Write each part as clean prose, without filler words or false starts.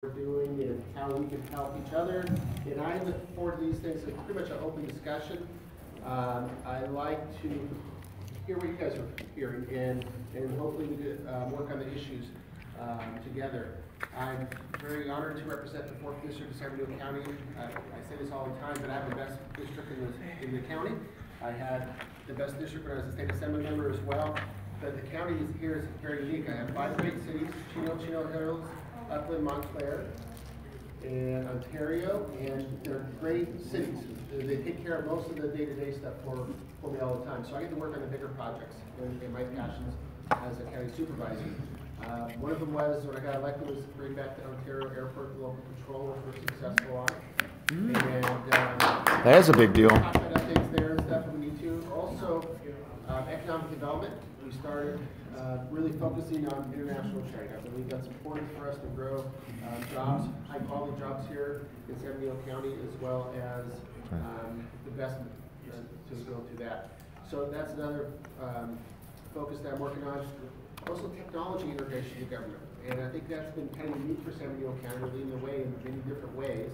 we're doing and how we can help each other. And I look forward to these things. It's pretty much an open discussion. I like to hear what you guys are hearing, and hopefully we can work on the issues together. I'm very honored to represent the 4th District of San Bernardino County. I say this all the time, but I have the best district in the county. I had the best district when I was a state assembly member as well. But the county here is very unique. I have 5 great cities: Chino Hills, Upland, Montclair, and Ontario, and they're great cities. They take care of most of the day-to-day stuff for me all the time. So I get to work on the bigger projects and my passions as a county supervisor. One of them was, when I got elected, was to bring back the Ontario Airport Local Control, which we're successful on. And that is a big deal. Talk about updates there and stuff if we need to. Also, economic development. We started really focusing on international trade. I believe that's important for us to grow jobs, high-quality jobs here in San Bernardino County, as well as investment to go through that. So that's another focus that I'm working on. Also, technology integration in government. And I think that's been kind of unique for San Bernardino County. We're leading the way in many different ways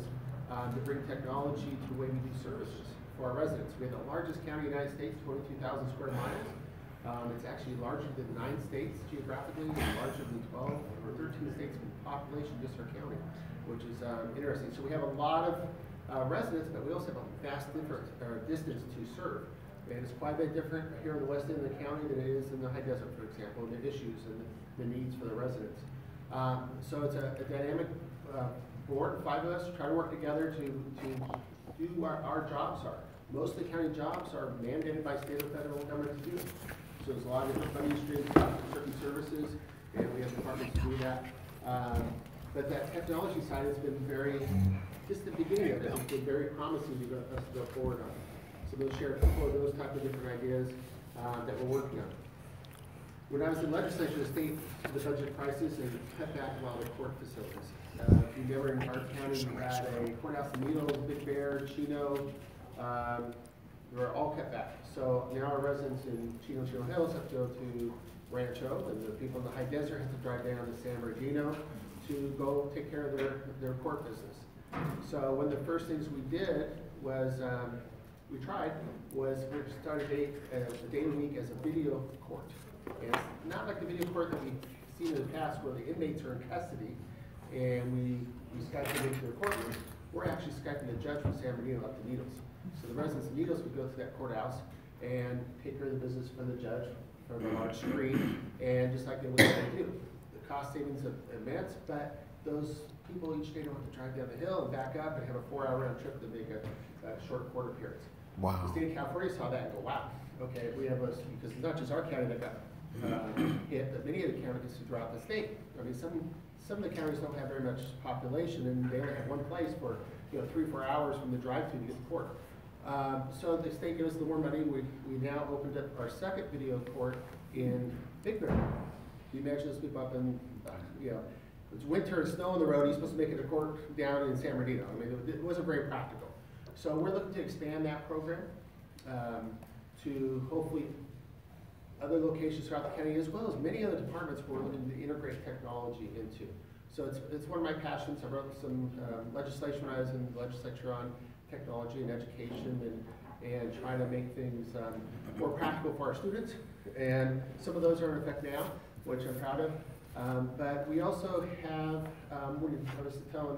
to bring technology to the way we do services for our residents. We have the largest county in the United States, 22,000 square miles. It's actually larger than 9 states geographically, and larger than 12 or 13 states in population, just our county, which is interesting. So we have a lot of residents, but we also have a vast distance to serve. And it's quite a bit different here in the west end of the county than it is in the high desert, for example, and the issues and the needs for the residents. So it's a dynamic board. 5 of us try to work together to do what our jobs are. Most of the county jobs are mandated by state or federal government to do. So there's a lot of different funding streams for certain services, and we have departments to do that. But that technology side has been just the beginning of it. It's been very promising to us to go forward on. So we'll share a couple of those type of different ideas that we're working on. When I was in legislature, the state the budget prices and cut back a lot of the court facilities. If you remember, in our county, we had a courthouse in Needles, Big Bear, Chino. They were all cut back. So now our residents in Chino Hills have to go to Rancho, and the people in the high desert have to drive down to San Bernardino to go take care of their court business. So one of the first things we did was, we started a day a week as a video court. And it's not like the video court that we've seen in the past where the inmates are in custody and we Skype them into their courtroom. We're actually Skyping the judge from San Bernardino up to Needles. So the residents of Needles would go to that courthouse and take care of the business for the judge from a large screen, and just like they would do. The cost savings are immense, but those people each day don't have to drive down the hill and back up and have a 4-hour round trip to make a short court appearance. Wow. The state of California saw that and go, wow, okay, we have because it's not just our county that got hit, but many of the counties throughout the state. I mean, some of the counties don't have very much population, and they only have one place for 3 or 4 hours from the drive-through to get to court. So the state gives us the more money. We now opened up our second video court in Big Bear. Can you imagine those people up in, it's winter and snow on the road. You're supposed to make it a court down in San Bernardino. I mean, it wasn't very practical. So we're looking to expand that program to hopefully other locations throughout the county, as well as many other departments we're looking to integrate technology into. So it's one of my passions. I wrote some legislation when I was in the legislature on technology and education and trying to make things more practical for our students. And some of those are in effect now, which I'm proud of. But we also have, I was telling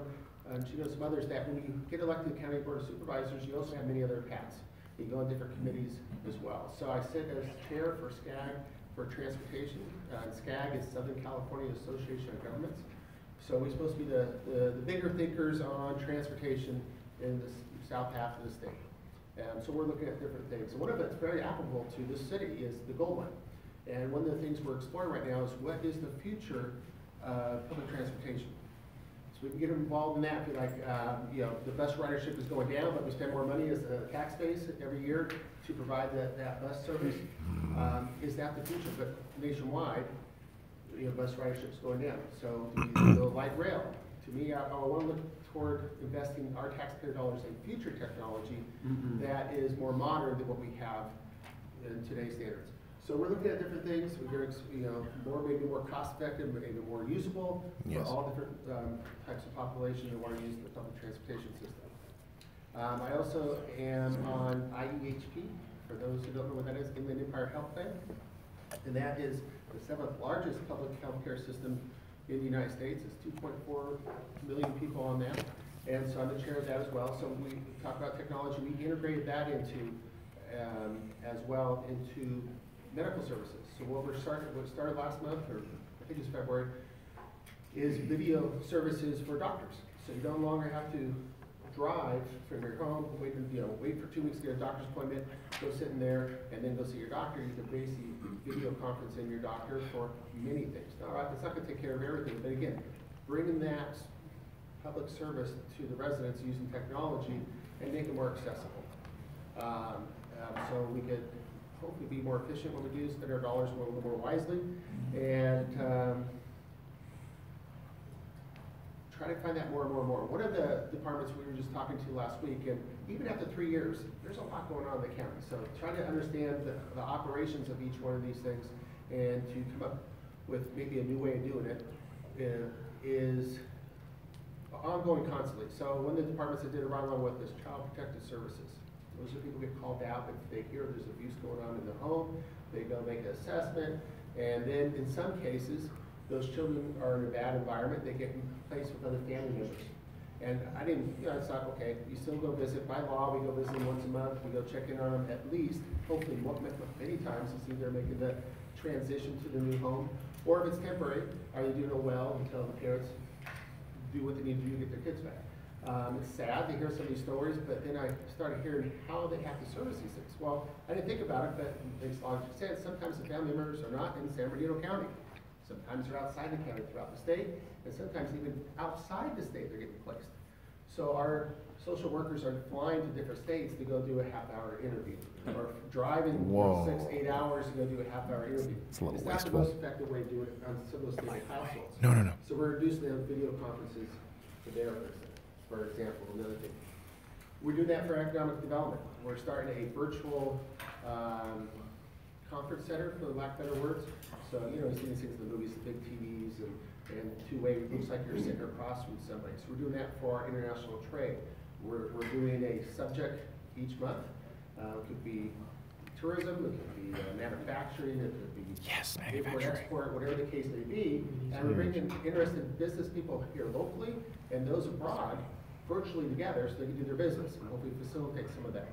some others that when you get elected to County Board of Supervisors, you also have many other paths. You go on different committees as well. So I sit as chair for SCAG for transportation. SCAG is Southern California Association of Governments. So we're supposed to be the bigger thinkers on transportation in the south half of the state. So we're looking at different things. And one of it's very applicable to this city is the Gold Line. And one of the things we're exploring right now is what is the future of public transportation. So we can get involved in that. If you like, the bus ridership is going down, but we spend more money as a tax base every year to provide that bus service. Is that the future? But nationwide, bus ridership is going down. So the light rail. To me, I want to look toward investing our taxpayer dollars in future technology that is more modern than what we have in today's standards. So we're looking at different things. We're going to, maybe more cost effective, maybe more usable for all different types of population that want to use the public transportation system. I also am on IEHP, for those who don't know what that is, Inland Empire Health Plan. And that is the 7th largest public health care system in the United States. It's 2.4 million people on that. And so I'm the chair of that as well. So we talk about technology. We integrated that into, as well, into medical services. So what started last month, or I think it's February, is video services for doctors. So you no longer have to drive from your home, wait for 2 weeks to get a doctor's appointment, go sit in there, and then go see your doctor. You can basically video conference in your doctor for many things. Now, it's not going to take care of everything, but again, bringing that public service to the residents using technology and make it more accessible. So we could hopefully be more efficient when we do spend our dollars a little more wisely, and try to find that more and more and more. One of the departments we were just talking to last week, and even after 3 years, there's a lot going on in the county. So trying to understand the operations of each one of these things and to come up with maybe a new way of doing it is ongoing constantly. So one of the departments that did it right along with is Child Protective Services. Those are people get called out if they hear there's abuse going on in the home. They go make an assessment, and then in some cases, those children are in a bad environment. They get placed with other family members. And I didn't, I thought, okay, you still go visit. By law, we go visit them once a month. We go check in on them at least, hopefully many times, to see if they're making the transition to the new home. Or if it's temporary, are they doing it well until the parents do what they need to do to get their kids back. It's sad to hear some of these stories, but then I started hearing how they have to service these things. Well, I didn't think about it, but it makes a lot of sense. Sometimes the family members are not in San Bernardino County. Sometimes they're outside the county throughout the state, and sometimes even outside the state they're getting placed. So our social workers are flying to different states to go do a half-hour interview, or driving for 6, 8 hours to go do a half-hour interview. It's not the most effective way to do it on some of those state households. No. So we're reducing the video conferences to there, for example, another thing. We're doing that for economic development. We're starting a virtual conference center, for lack of better words. So, you see these things in the movies, the big TVs, and two-way, it looks like you're sitting across from somebody. So we're doing that for our international trade. We're doing a subject each month. It could be tourism, it could be manufacturing, it could be manufacturing, export, whatever the case may be. And we're bringing interested business people here locally and those abroad virtually together so they can do their business and hopefully facilitate some of that.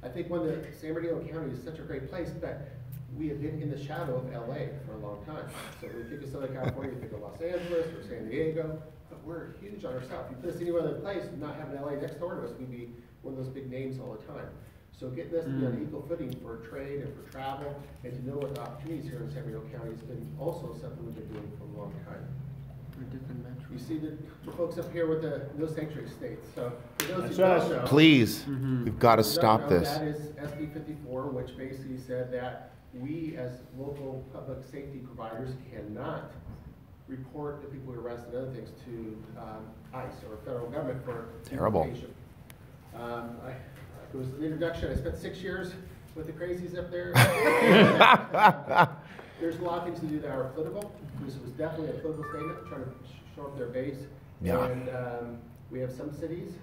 I think one that San Bernardino County is such a great place, but we have been in the shadow of LA for a long time. So when we think of Southern California, we think of Los Angeles or San Diego, but we're huge on ourselves. If you put us anywhere other place, not having LA next door to us, we'd be one of those big names all the time. So getting us to be on equal footing for trade and for travel, and to know what the opportunities here in San Bernardino County has been also something we've been doing for a long time. You see the folks up here with the no sanctuary states. So for those who don't know, please, we've got to stop this. That is SB 54, which basically said that we as local public safety providers cannot report the people who are arrested and other things to ICE or federal government for deportation. It was an introduction. I spent 6 years with the crazies up there. There's a lot of things to do that are political. This was definitely a political statement, trying to show up their base. Yeah. And we have some cities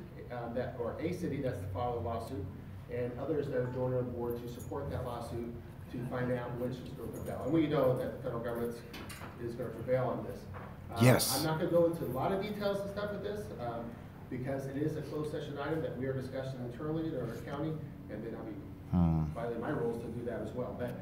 or a city that's filed a lawsuit, and others that are joining on board to support that lawsuit to find out which is going to prevail. And we know that the federal government is going to prevail on this. Yes. I'm not going to go into a lot of details and stuff with this because it is a closed session item that we are discussing internally in our county, and then I'll be violating my rules to do that as well. But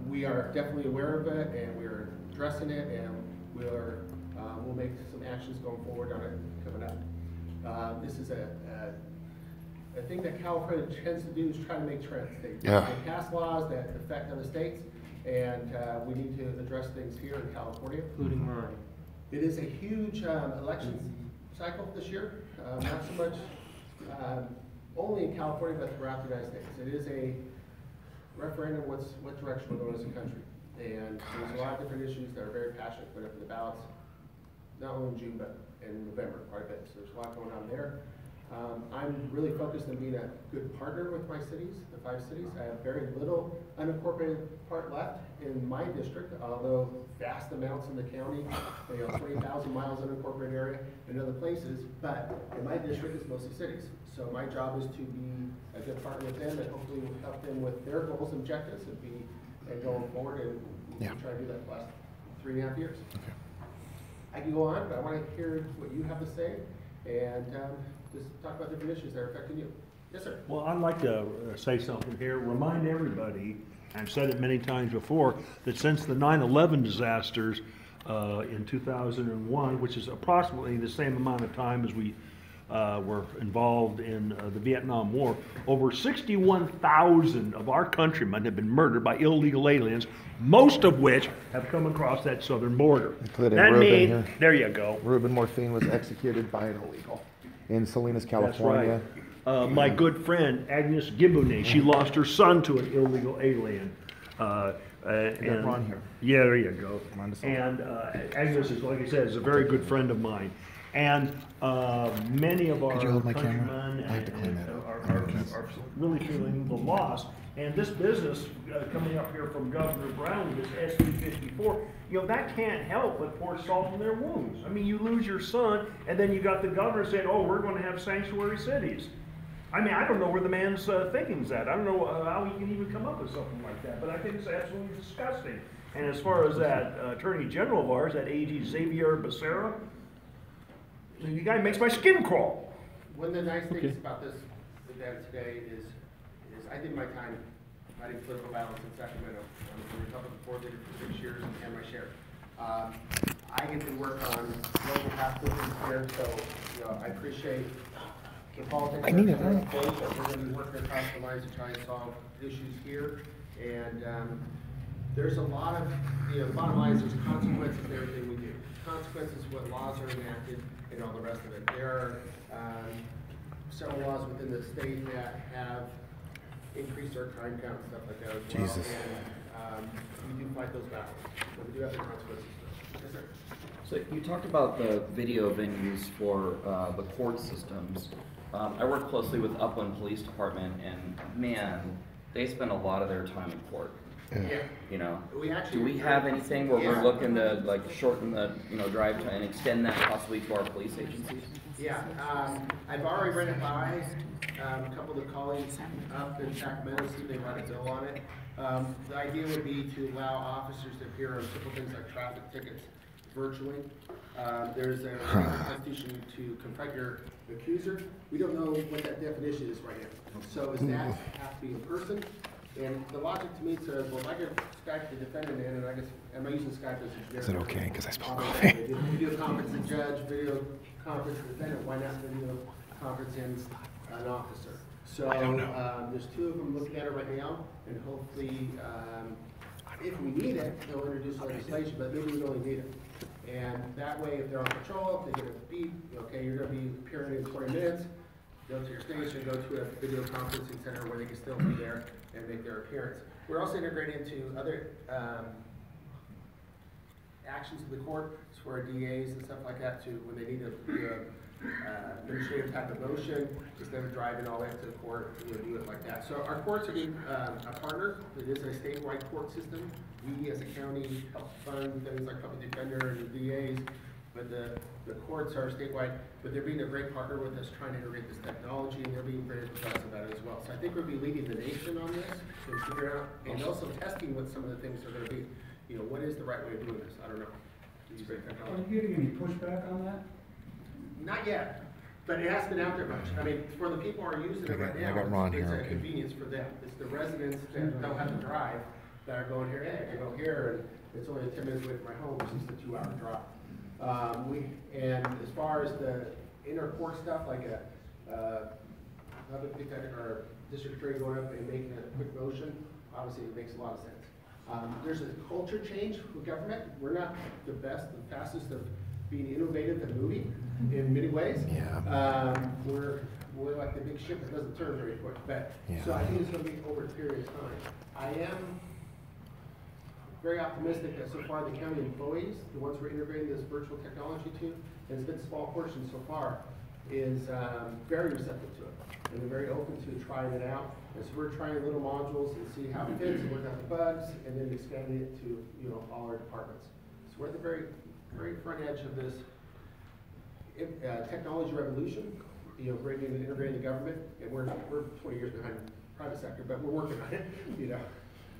we are definitely aware of it, and we are addressing it, and we'll make some actions going forward on it coming up. This is a thing that California tends to do is try to make trends. They pass laws that affect other states, and we need to address things here in California. Including mine. It is a huge election cycle this year, not so much only in California, but throughout the United States. It is a referendum what direction we're going as a country. And there's a lot of different issues that are very passionate put up in the ballots, not only in June, but in November, quite a bit. So there's a lot going on there. I'm really focused on being a good partner with my cities, the 5 cities. I have very little unincorporated part left in my district, although vast amounts in the county, 20,000 miles unincorporated area and other places, but in my district it's mostly cities. So my job is to be a good partner with them and hopefully help them with their goals and objectives and going forward, and try to do that the last 3.5 years. Okay. I can go on, but I want to hear what you have to say and just talk about different issues that are affecting you. Yes, sir. Well, I'd like to say something here. Remind everybody, I've said it many times before, that since the 9/11 disasters in 2001, which is approximately the same amount of time as we were involved in the Vietnam War, over 61,000 of our countrymen have been murdered by illegal aliens, most of which have come across that southern border. That means, there you go. Ruben Morphine was executed by an illegal in Salinas, California. That's right. My good friend Agnes Gibbonet, she lost her son to an illegal alien. And Ron here. Yeah, there you go. And Agnes is, like I said, is a very good friend of mine. And many of our countrymen are really feeling the loss. And this business coming up here from Governor Brown, this SB 54, that can't help but pour salt in their wounds. I mean, you lose your son, and then you got the governor saying, oh, we're going to have sanctuary cities. I mean, I don't know where the man's thinking's at. I don't know how he can even come up with something like that, but I think it's absolutely disgusting. And as far as that Attorney General of ours, that AG Xavier Becerra, the guy makes my skin crawl. One of the nice things about this event today is I did my time fighting political violence in Sacramento. I was in the Republican for 6 years and my share. I get to work on local hospitals here, so I appreciate the politics. I need it. We're going to be working across the lines to try and solve issues here, and there's a lot of bottom line is there's consequences to everything we do. Consequences to what laws are enacted and all the rest of it. There are several laws within the state that have increased our crime count and stuff like that as well. Jesus. And we do fight those battles, but we do have the consequences. Yes, sir. So you talked about the video venues for the court systems. I work closely with Upland Police Department, and man, they spend a lot of their time in court. Yeah. Do we have anything where we're looking to like shorten the drive time and extend that possibly to our police agencies? Yeah, I've already run it by a couple of the colleagues up in Sacramento, see if they write a bill on it. The idea would be to allow officers to appear on simple things like traffic tickets virtually. There's a constitution to confront your accuser. We don't know what that definition is right now. So does that have to be in person? And the logic to me says, well, if I could Skype the defendant in, and I guess, am I using Skype as a generic? Is it okay? Because I spelled coffee. Video conference the judge, video conference the defendant. Why not video conference in an officer? So I don't know. There's 2 of them looking at it right now, and hopefully, if we need it, they'll introduce legislation, but maybe we don't need it. And that way, if they're on patrol, if they get a beep, okay, you're going to be appearing in 20 minutes, go to your station, go to a video conferencing center where they can still be there and make their appearance. We're also integrating into other actions of the court, where DAs and stuff like that, too, when they need to do a administrative type of motion, instead of driving all the way up to the court, do it like that. So our courts are being a partner. It is a statewide court system. We as a county help fund things like public defender and the DAs, but the courts are statewide, but they're being a great partner with us trying to integrate this technology, and they're being very progressive about it as well. So I think we'll be leading the nation on this to figure out, and also testing what some of the things are going to be. What is the right way of doing this? I don't know. Are you getting any pushback on that? Not yet, but it has been out there much. I mean, for the people who are using it right now, it's a convenience for them. It's the residents that don't have to drive that are going here, hey, I can go here, and it's only 10 minutes away from my home, it's just a 2-hour drive. And as far as the inter-court stuff, like public defender or district attorney going up and making a quick motion, obviously it makes a lot of sense. There's a culture change with government. We're not the best, the fastest of being innovative and moving in many ways. Yeah. We're like the big ship that doesn't turn very quick. But so I think it's going to be over a period of time. I am very optimistic that so far the county employees, the ones we're integrating this virtual technology to, and it's been a small portion so far, is very receptive to it, and they're very open to trying it out. And so we're trying little modules and see how it fits, and work out the bugs, and then expanding it to all our departments. So we're at the very front edge of this technology revolution. Bringing and integrating the government, and we're 20 years behind the private sector, but we're working on it.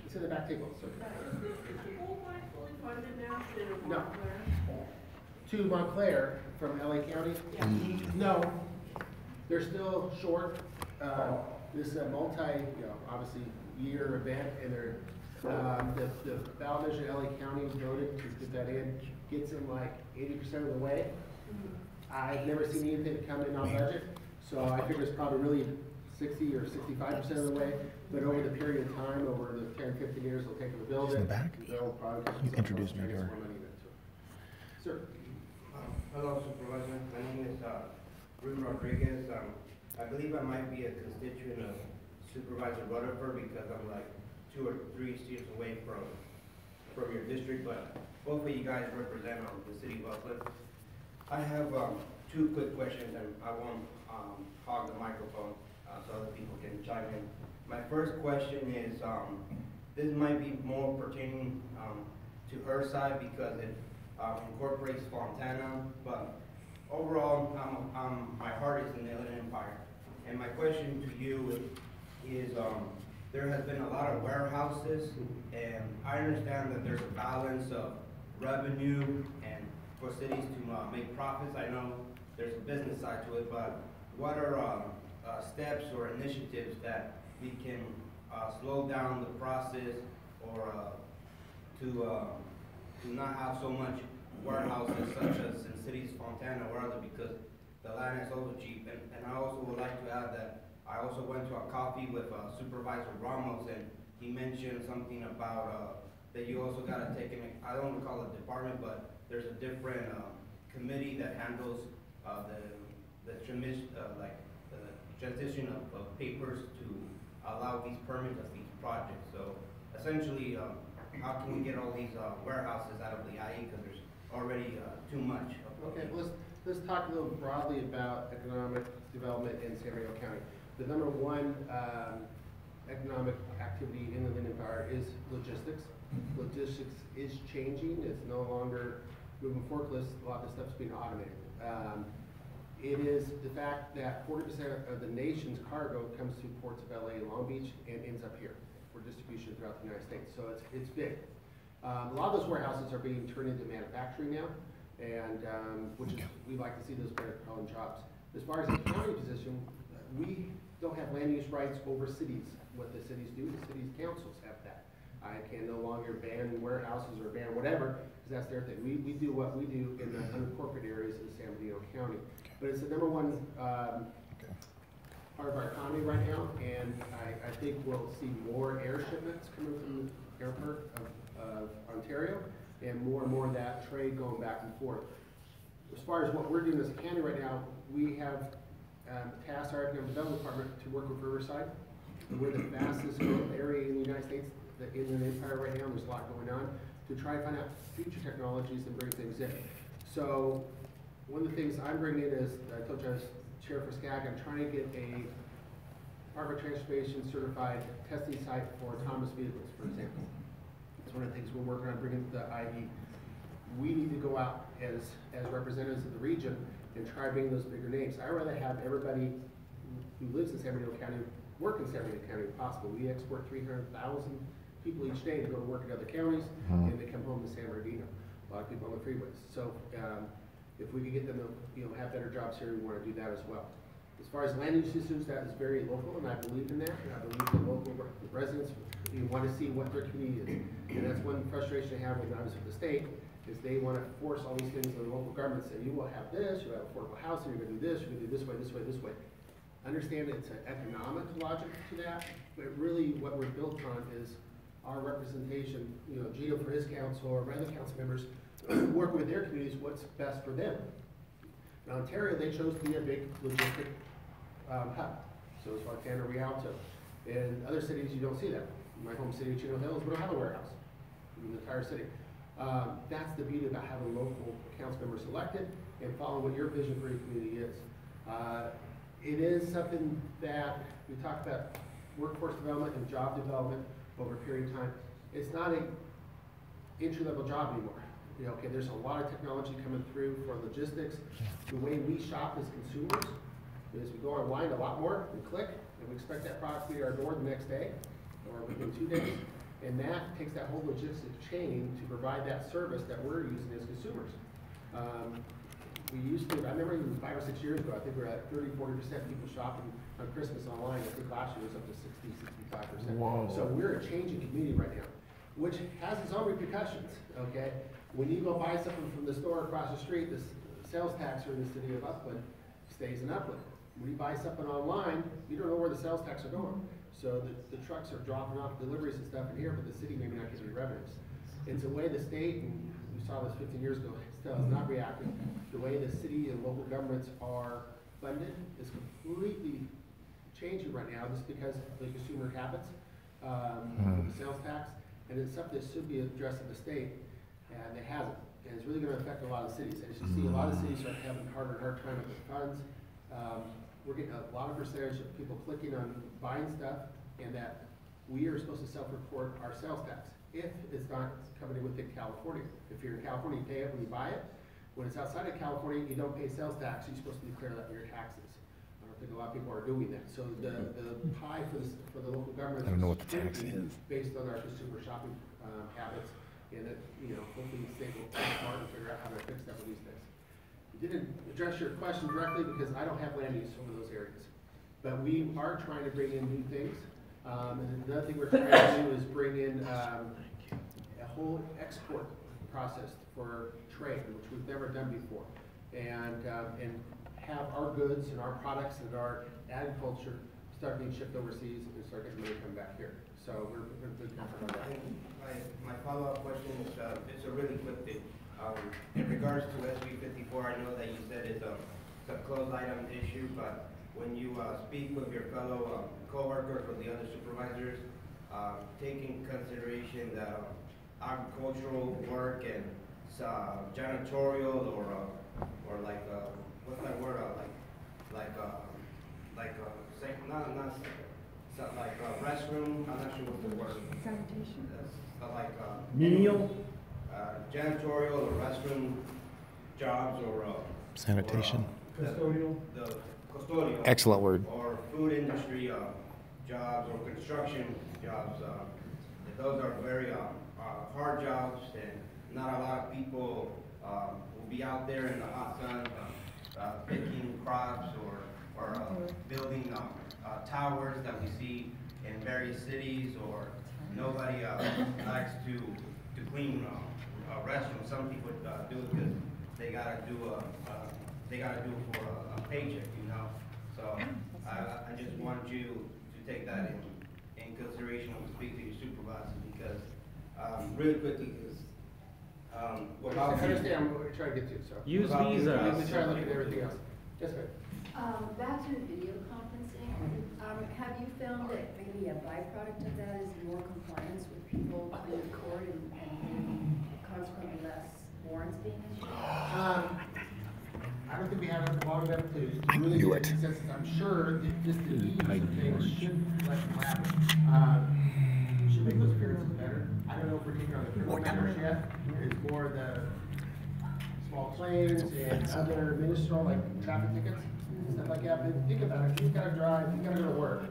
It's in the back table. So. Is the school fully funded now to No. Montclair? To Montclair from LA County? Yeah. No, they're still short. This is a obviously year event, and they're the ballot measure LA County voted to get that in, gets them like 80% of the way. I've never seen anything come in on budget, so I figure it's probably really 60 or 65% of the way. But over the period of time, over the 10, 15 years, they'll take them to build it. In the back? They'll probably You introduced me to her. Sir. Hello, Supervisor. My name is Ruben Rodriguez. I believe I might be a constituent of Supervisor Rutherford because I'm like 2 or 3 seats away from your district, but both of you guys represent the city of Oakland. I have 2 quick questions, and I won't hog the microphone so other people can chime in. My first question is, this might be more pertaining to her side because it incorporates Fontana, but overall, my heart is in the Inland Empire. And my question to you is there has been a lot of warehouses, and I understand that there's a balance of revenue and for cities to make profits. I know there's a business side to it, but what are steps or initiatives that we can slow down the process or to not have so much warehouses such as in cities Fontana or other, because the land is also cheap. And I also would like to add that I also went to a coffee with Supervisor Ramos, and he mentioned something about that you also got to take in, I don't want to call it department, but there's a different committee that handles the transition of papers to allow these permits of these projects. So essentially, how can we get all these warehouses out of the IE because there's already too much. Okay, let's talk a little broadly about economic development in San Bernardino County. The number one economic activity in the Inland Empire is logistics. Logistics is changing. It's no longer moving forklifts. A lot of the stuff's being automated. It is the fact that 40% of the nation's cargo comes through ports of LA and Long Beach and ends up here for distribution throughout the United States. So it's big. A lot of those warehouses are being turned into manufacturing now, and which is, we like to see those better calling jobs. As far as the county position, we don't have land use rights over cities. What the cities do, the cities councils have that. I can no longer ban warehouses or ban whatever, because that's their thing. We do what we do in the unincorporated areas of San Bernardino County. But it's the number one part of our economy right now, and I think we'll see more air shipments coming from the airport of Ontario, and more of that trade going back and forth. As far as what we're doing as a county right now, we have tasked our economic development department to work with Riverside. We're the fastest growing area in the United States, in the Empire right now. There's a lot going on to try to find out future technologies and bring things in. So one of the things I'm bringing in is, I told you I was chair for SCAG, I'm trying to get a Department of Transportation certified testing site for autonomous vehicles, for example. It's one of the things we're working on bringing to the IE. We need to go out as representatives of the region and try bringing those bigger names. I'd rather have everybody who lives in San Bernardino County work in San Bernardino County if possible. We export 300,000 people each day to go to work in other counties, and they come home to San Bernardino. A lot of people on the freeways. So if we could get them to have better jobs here, we want to do that as well. As far as land use issues, that is very local, and I believe in that. And I believe that local residents want to see what their community is. And that's one frustration I have when I was with the state, is they want to force all these things on the local government, say, you will have this, you have affordable housing, you're going to do this, you're going to do this way, this way, this way. Understand it's an economic logic to that, but really what we're built on is our representation, Gino for his council or other council members working with their communities, what's best for them. In Ontario, they chose to be a big logistic hub. So it's Fontana, Rialto. In other cities, you don't see that. In my home city, Chino Hills, we don't have a warehouse in the entire city. That's the beauty about having local council members elected and following what your vision for your community is. It is something that we talk about workforce development and job development over a period of time. It's not a entry-level job anymore. You know, okay, there's a lot of technology coming through for logistics. The way we shop as consumers is we go online a lot more, we click, and we expect that product to be at our door the next day or within 2 days. And that takes that whole logistics chain to provide that service that we're using as consumers. We used to, I remember even 5 or 6 years ago, I think we were at 30–40% people shopping on Christmas online. I think last year was up to 60–65%. Whoa. So we're a changing community right now, which has its own repercussions, okay? When you go buy something from the store across the street, the sales tax in the city of Upland stays in Upland. When you buy something online, you don't know where the sales tax are going. So the trucks are dropping off deliveries and stuff in here, but the city may not get any revenues. It's a way the state, and we saw this 15 years ago, still has not reacted. The way the city and local governments are funded is completely changing right now just because of the consumer habits, the sales tax, and it's something that should be addressed in the state, and it hasn't. And it's really going to affect a lot of cities. As you see, a lot of cities are having harder and harder time with their funds. We're getting a lot of percentage of people clicking on buying stuff, and that we are supposed to self-report our sales tax if it's not coming in within California. If you're in California, you pay it when you buy it. When it's outside of California, you don't pay sales tax. You're supposed to declare that in your taxes. I don't think a lot of people are doing that. So the pie for the local government. I don't know what the tax is. Based on our consumer shopping habits, and that, you know, hopefully the state will take smart and figure out how to fix that with these things. I didn't address your question directly because I don't have land use over those areas. But we are trying to bring in new things. And another thing we're trying to do is bring in a whole export process for trade, which we've never done before. And have our goods and our products and our agriculture start being shipped overseas and start getting money come back here. So we're big effort on that. My follow-up question is, it's a really quick thing. In regards to SB 54, I know that you said it's a closed item issue, but when you speak with your fellow co-workers or the other supervisors, take in consideration that agricultural work and janitorial or like what's that word, like restroom, I'm not sure what the word. Sanitation. Like Menial? Janitorial or restroom jobs or Sanitation. Custodial. The custodial. Excellent word. Or food industry jobs or construction jobs. Those are very hard jobs, and not a lot of people will be out there in the hot sun picking crops or building towers that we see in various cities, or nobody likes to clean restrooms. Some people do it because they gotta do it for a paycheck, you know. So I just want you to take that in consideration when we speak to your supervisor, because really quickly, because I understand what we're trying to get to. So Use let me visas. try to look at everything else. Yes, ma'am. Back to video conferencing, have you found that maybe a byproduct of that is more compliance with people coming to court and consequently less warrants being issued? I don't think we have it long enough to I really knew get it. a sense. I'm sure that just the ease of things should let them happen. Should make those appearances better. I don't know if we're taking on the criminal matters yet. It's more the small claims and other ministerial, like traffic tickets and stuff like that. But think about it. You've got to drive, you've got to go to work,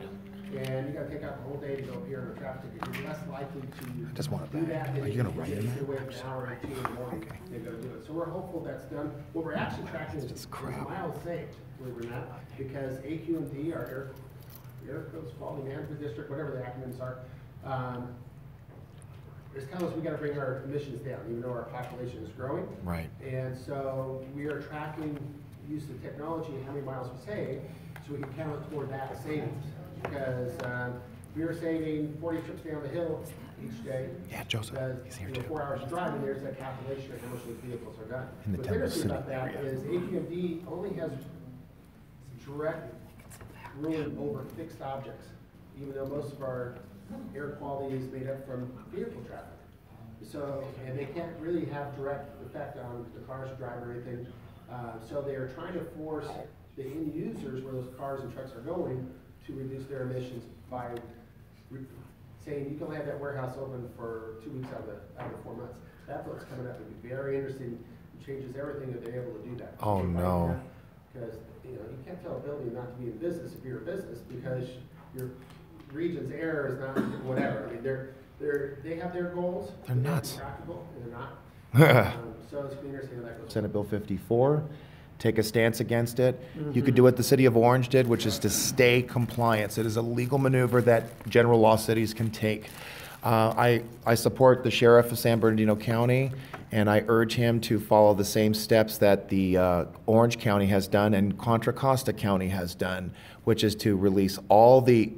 and you got to take out the whole day to go appear on a traffic ticket. You're less likely to just want it do back. that. Are you gonna write in sit that? away an hour or 2 in the morning and go do it. So we're hopeful that's done. What we're actually tracking is miles saved, believe it or not, because AQ&D, our Air Coast Quality Management District, whatever the acronyms are, it's telling us we got to bring our emissions down, even though our population is growing. Right. And so we are tracking use of technology and how many miles we save, so we can count it toward that savings. Because we were saving 40 trips down the hill each day. Yeah, Joseph, Because, he's here you know, too. 4 hours of driving, there's that calculation of how much those vehicles are done. In the What's Temple interesting City about that area. is AQ&D only has direct ruling over fixed objects, even though most of our air quality is made up from vehicle traffic. So, and they can't really have direct effect on the cars you drive or anything. So they are trying to force the end users where those cars and trucks are going to reduce their emissions by saying you can have that warehouse open for 2 weeks out of the 4 months. That's what's coming up. It'd be very interesting. It changes everything if they're able to do that. Oh, no. Because you can't tell a building not to be in business if you're a business because your region's air is not whatever. I mean, they have their goals. They're nuts. Practical, and they're not. So it's going to be interesting how that goes. Senate Bill 54, take a stance against it. You could do what the city of Orange did, which is to stay compliance. It is a legal maneuver that general law cities can take. I support the sheriff of San Bernardino County, and I urge him to follow the same steps that the Orange County has done and Contra Costa County has done, which is to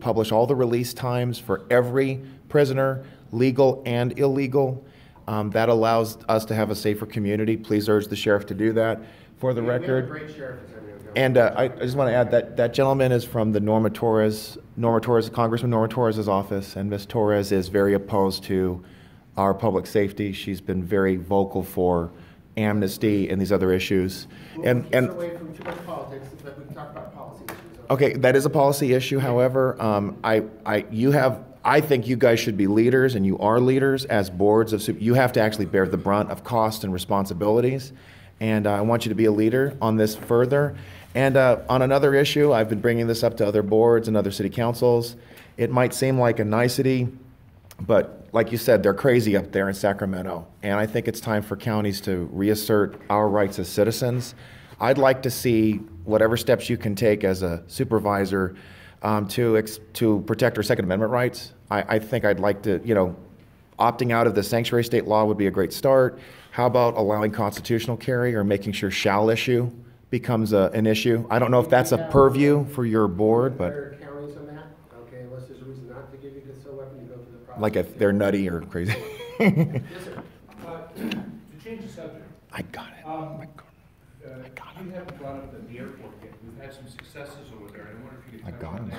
publish all the release times for every prisoner, legal and illegal. That allows us to have a safer community. Please urge the sheriff to do that. For the record. We have a great sheriff in San Bernardino. And I just want to add that gentleman is from the Congressman Norma Torres' office, and Ms. Torres is very opposed to our public safety. She's been very vocal for amnesty and these other issues. We'll keep it away from too much politics, but we can talk about policy issues. Okay, that is a policy issue. However, I think you guys should be leaders, and you are leaders as boards of. You have to actually bear the brunt of costs and responsibilities. And I want you to be a leader on this further. And on another issue, I've been bringing this up to other boards and other city councils. It might seem like a nicety, but like you said, they're crazy up there in Sacramento. And I think it's time for counties to reassert our rights as citizens. I'd like to see whatever steps you can take as a supervisor to protect our Second Amendment rights. I think I'd like to, opting out of the sanctuary state law would be a great start. How about allowing constitutional carry or making sure shall issue becomes an issue? I don't know if that's a purview for your board, but. There are counties on that, okay, unless there's a reason not to give you a concealed weapon, you go through the process. Like if they're nutty or crazy. Yes, sir. To change the subject. I got it. You haven't brought up the airport yet. We've had some successes over there, and I wonder if you could. I got him.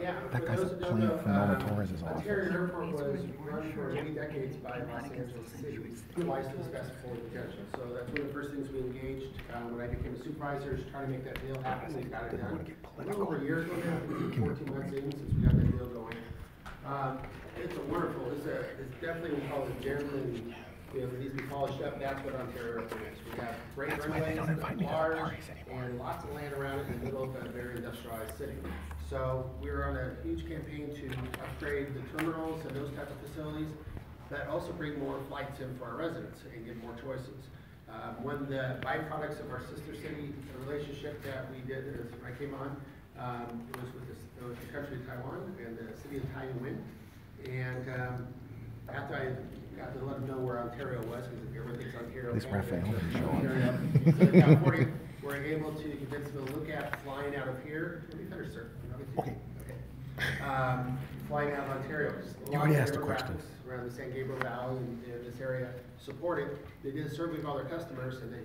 Yeah, That for guy's those a who don't plant know, from Norma Torres' office. Ontario Airport was run for many decades by Los Angeles City, utilized to its best full potential. So that's one of the first things we engaged when I became a supervisor, is trying to make that deal happen. We got it done a little over a year ago now. It's 14 months in since we got that deal going. It's a wonderful. It's definitely, we call it generally. It needs to be polished up. That's what Ontario Airport is. We have great runways, large, and lots of land around it in the middle of a very industrialized city. So we're on a huge campaign to upgrade the terminals and those type of facilities that also bring more flights in for our residents and give more choices. One of the byproducts of our sister city relationship that we did as I came on, it was with the country of Taiwan and the city of Taiwan. And after I got to let them know where Ontario was, because everyone thinks Ontario. This Raphael didn't show up. So in California, we're able to convince them to look at flying out of here. Let me finish, sir. Okay. Flying out of Ontario. You already asked a question. Around the San Gabriel Valley and this area supported. They did a survey of all their customers, and they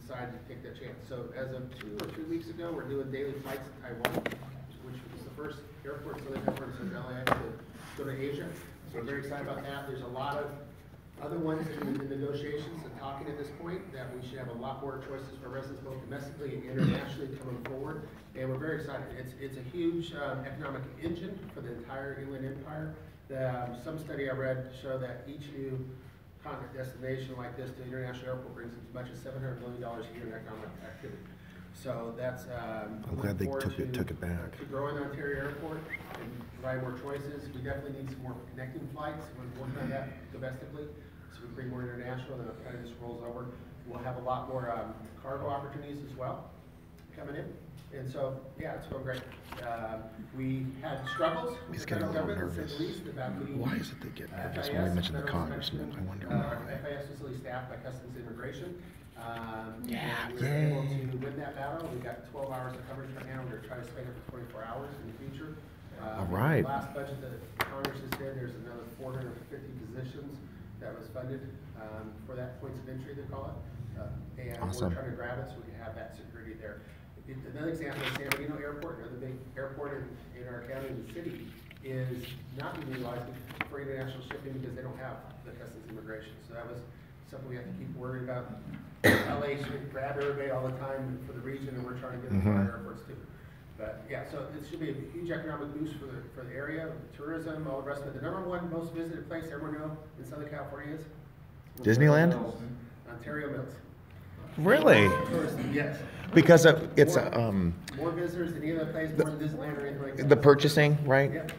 decided to take that chance. So as of 2 or 3 weeks ago, we're doing daily flights to Taiwan, which was the first airport Southern California since LAX to go to Asia. So we're very excited about that. There's a lot of other ones in the negotiations and talking at this point that we should have a lot more choices for residents both domestically and internationally coming forward. And we're very excited. It's a huge economic engine for the entire Inland Empire. Some study I read show that each new continent destination like this to the international airport brings as much as $700 million a year in economic activity. So that's I'm glad they took it back. To growing the Ontario Airport and provide more choices. We definitely need some more connecting flights. We're working on that domestically, so we bring more international. And kind of just rolls over. We'll have a lot more cargo opportunities as well coming in. And so, yeah, it's going great. We had struggles with the federal government, to say the least, about getting. Why is it they get nervous when we mention the congressman? I wonder why. FIS facility staffed by Customs and Immigration. We Yeah, were able to win that battle. We got 12 hours of coverage right now. We're going to try to spend it for 24 hours in the future. All right. The last budget that Congress has did, there's another 450 positions that was funded for that points of entry, they call it. And awesome. We're trying to grab it so we can have that security there. Another example is San Bernardino Airport, another big airport in our county and the city, is not being utilized for international shipping because they don't have the Customs Immigration. So that was something we have to keep worrying about. LA should grab everybody all the time for the region, and we're trying to get it for our airports too. But yeah, so it should be a huge economic boost for the area, tourism, all the rest of it. The number one most visited place everyone know in Southern California is? Disneyland? Ontario Mills. Really? Tourism, yes. Because it's More visitors than any other place, more than Disneyland or anything like that. the purchasing, right? Yep.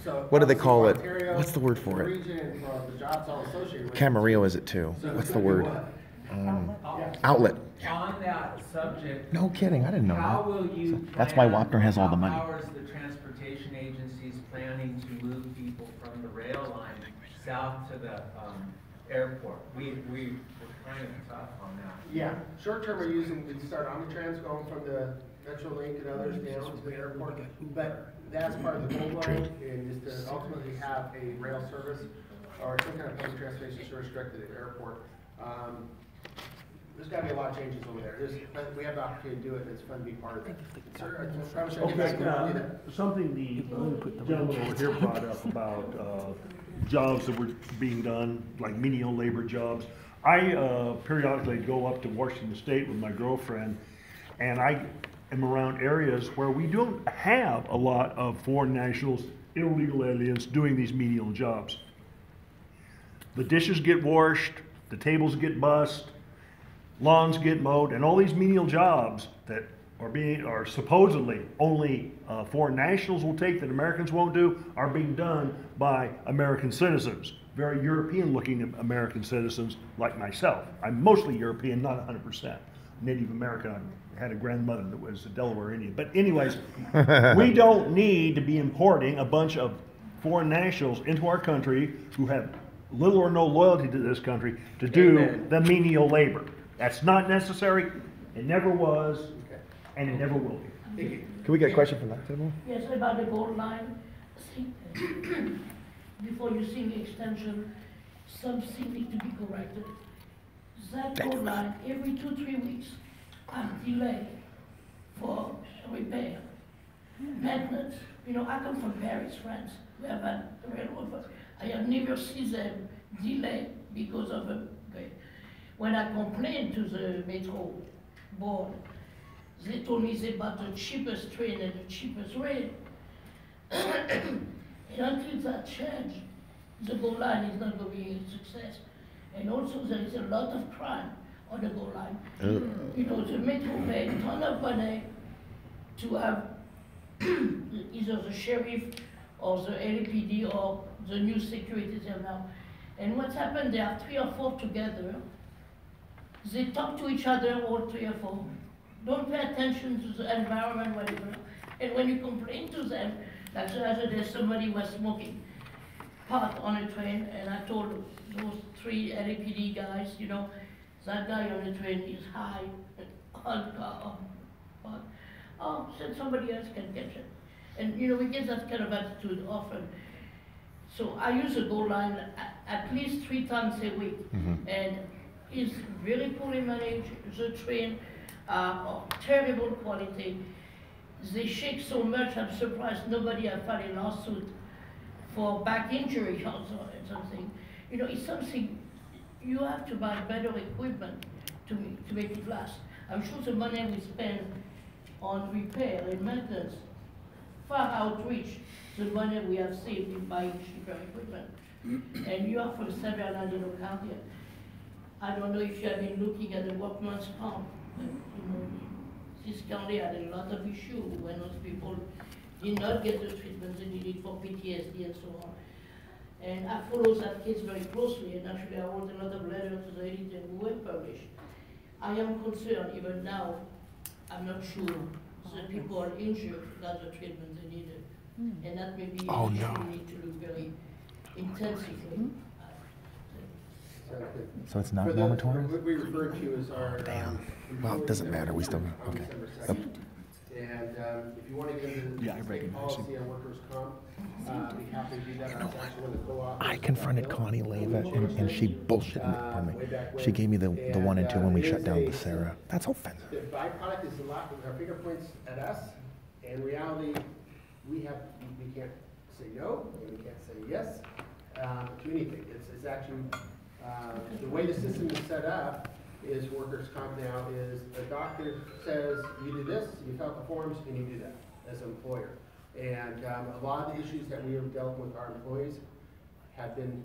So What do they call it? Ontario, What's the word for the it? region, and the jobs all associated with it. Camarillo is it too? So What's it's the gonna be word? what? Outlet. On that subject. No kidding, I didn't know How that. will you That's why plan- Wapner has all the money. How is the transportation agencies planning to move people from the rail line south to the airport? We're kind of tough on that. Yeah, short term we're using, we start Omnitrans going from the Metrolink and others down to the airport. But that's part of the gold line, and is to ultimately have a rail service or some kind of public transportation service direct to the airport. There's gotta be a lot of changes over there. But we have the opportunity to do it, and it's fun to be part of it. Sir, I promise you I'll get back to you on that. Something the gentleman over here brought up about jobs that were being done, like menial labor jobs. I periodically go up to Washington State with my girlfriend, and I am around areas where we don't have a lot of foreign nationals, illegal aliens doing these menial jobs. The dishes get washed, the tables get bussed, lawns get mowed, and all these menial jobs that are supposedly only foreign nationals will take that Americans won't do are being done by American citizens, very European-looking American citizens like myself. I'm mostly European, not 100%. Native American. I had a grandmother that was a Delaware Indian. But anyways, we don't need to be importing a bunch of foreign nationals into our country who have little or no loyalty to this country to do the menial labor. That's not necessary. It never was, and it never will be. Can we get a question from that table? Yes, about the gold line. See, before you sing extension, something need to be corrected. That gold line, every 2-3 weeks, are delayed for repair, maintenance. You know, I come from Paris, France. We have a railroad. I have never seen them delay because of a. When I complained to the metro board, they told me they bought the cheapest train and the cheapest rail. And until that change, the gold line is not going to be a success. And also there is a lot of crime on the gold line. You know, the metro paid a ton of money to have either the sheriff or the LAPD or the new security there now. And what's happened, there are 3 or 4 together. They talk to each other, all 3 or 4. Don't pay attention to the environment, whatever. And when you complain to them, like the other day somebody was smoking pot on a train, and I told those 3 LAPD guys, you know, that guy on the train is high on pot. Oh, said somebody else can catch it. And you know, we get that kind of attitude often. So I use a gold line at least 3 times a week. And it's very poorly managed. The train are of terrible quality. They shake so much, I'm surprised nobody has filed a lawsuit for back injury or something. You know, it's something, you have to buy better equipment to make it last. I'm sure the money we spend on repair and maintenance far outreach the money we have saved in buying cheaper equipment. And you are from San Bernardino County. I don't know if you have been looking at the workman's comp, but you know, this county had a lot of issues when those people did not get the treatment they needed for PTSD and so on. And I follow that case very closely, and actually I wrote a lot of letters to the editor who were published. I am concerned, even now, I'm not sure the people are injured got the treatment they needed. And that may be an issue we need to look very intensively. So it's not For dormitory? What we refer to as our. Well, it doesn't matter, we still, on okay. December Yep. 2nd. And if you want to get into Yeah, I the state recognize policy you. on workers' comp, be happy to do that. That's actually one of the co-authors. I confronted Connie Leva, and she bullshitted me, pardon me. She gave me the 1 and 2 when we shut down the Sarah. That's offensive. The byproduct is a lot, our finger points at us, and reality, we can't say no, and we can't say yes to anything. It's actually The way the system is set up is workers' comp now is the doctor says you do this, you fill out the forms, and you do that as an employer. And a lot of the issues that we have dealt with our employees have been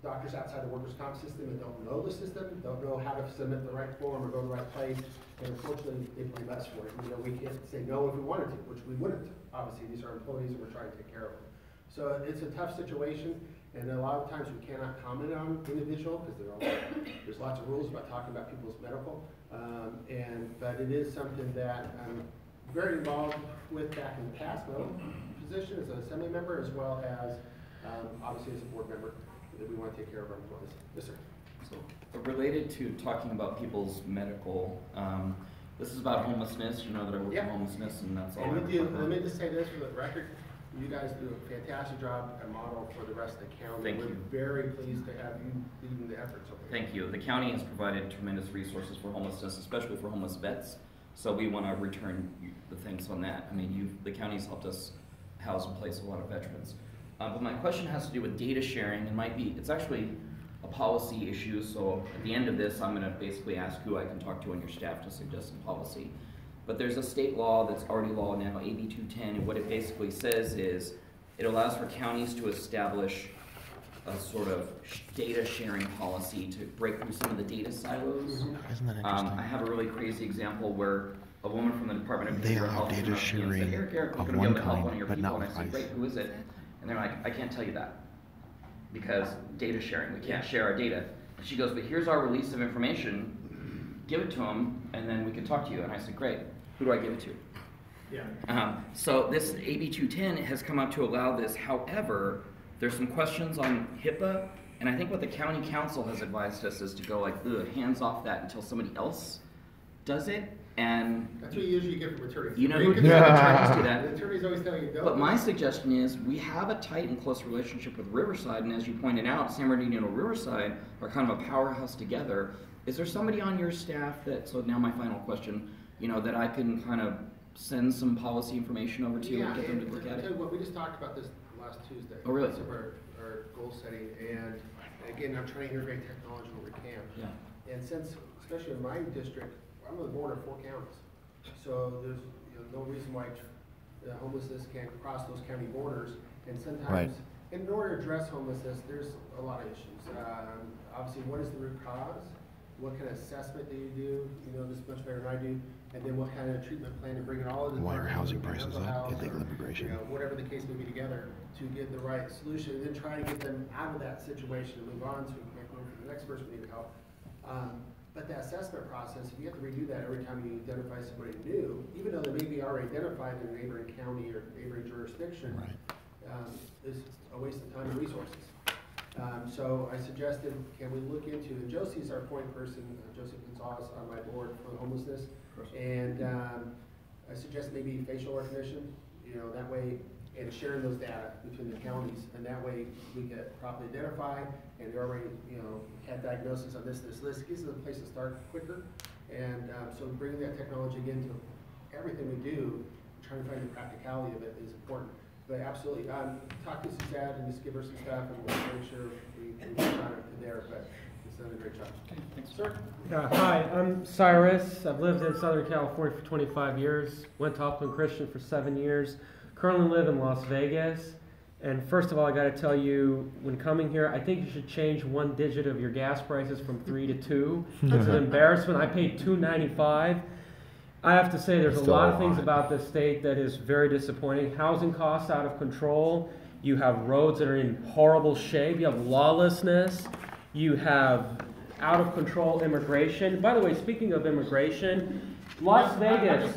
doctors outside the workers' comp system that don't know the system, don't know how to submit the right form or go to the right place, and unfortunately they blame us for it. You know, we can't say no if we wanted to, which we wouldn't. Obviously, these are employees and we're trying to take care of them. So it's a tough situation, and a lot of times we cannot comment on individual because there's lots of rules about talking about people's medical, but it is something that I'm very involved with back in the past, my own position as an assembly member, as well as obviously as a board member, that we want to take care of our employees. Yes, sir. So, related to talking about people's medical, this is about homelessness. You know that I work in homelessness, and that's all. And we do. Let me just say this for the record: you guys do a fantastic job and model for the rest of the county. Thank you. We're very pleased to have you leading the efforts over there. Thank you. The county has provided tremendous resources for homelessness, especially for homeless vets. So we want to return the thanks on that. I mean, the county's helped us house and place a lot of veterans. But my question has to do with data sharing, and it's actually a policy issue. So at the end of this, I'm going to basically ask who I can talk to on your staff to suggest some policy. But there's a state law that's already law now, AB 210, and what it basically says is it allows for counties to establish a sort of data sharing policy to break through some of the data silos. Isn't that interesting? I have a really crazy example where a woman from the Department of They Behavioral allow Health data came up to me and said, sharing Eric, we're of going to be one able to help kind, one of your but people. not And I said, with great, ICE. who is it? And they're like, I can't tell you that because data sharing, we can't share our data. And she goes, but here's our release of information, give it to them, and then we can talk to you. And I said, great, who do I give it to? Yeah. So this AB 210 has come up to allow this. However, there's some questions on HIPAA, and I think what the county council has advised us is to go like, hands off that until somebody else does it. And that's what you usually get from attorneys. you know who attorneys do that. The attorneys always tell you don't. But my suggestion is we have a tight and close relationship with Riverside, and as you pointed out, San Bernardino and Riverside are kind of a powerhouse together. Is there somebody on your staff that, so now my final question, that I can kind of send some policy information over to and get them to look at it? Well, we just talked about this last Tuesday. Oh, really? Some of our goal setting, and again, I'm trying to integrate technology where we can. Yeah. And since, especially in my district, I'm on the border of 4 counties, so there's no reason why homelessness can't cross those county borders. And sometimes, in order to address homelessness, there's a lot of issues. Obviously, what is the root cause? What kind of assessment do you do? You know this much better than I do. And then what kind of treatment plan to bring it all in. Why are housing prices up? Illegal immigration. Whatever the case may be together to get the right solution, and then try to get them out of that situation and move on so we can go for the next person who needs help. But that assessment process, if you have to redo that every time you identify somebody new, even though they may be already identified in a neighboring county or neighboring jurisdiction, is a waste of time and resources. So I suggested, can we look into, and Josie's our point person, Josie Gonzalez on my board for homelessness, and I suggest maybe facial recognition, that way, and sharing those data between the counties, and that way we get properly identified, and they already, had diagnosis on this list. It gives us a place to start quicker, and so bringing that technology again to everything we do, trying to find the practicality of it is important. But absolutely, talk to Suzanne and just give her some stuff, and we'll make sure we get on it there. But it's done a great job. Okay, thanks. Sir? Hi, I'm Cyrus. I've lived in Southern California for 25 years. Went to Upland Christian for 7 years. Currently live in Las Vegas. And first of all, I got to tell you, when coming here, I think you should change 1 digit of your gas prices from 3 to 2. It's an embarrassment. I paid $2.95. I have to say there's a lot of things about this state that is very disappointing. Housing costs out of control. You have roads that are in horrible shape. You have lawlessness. You have out of control immigration. By the way, speaking of immigration, Las Vegas.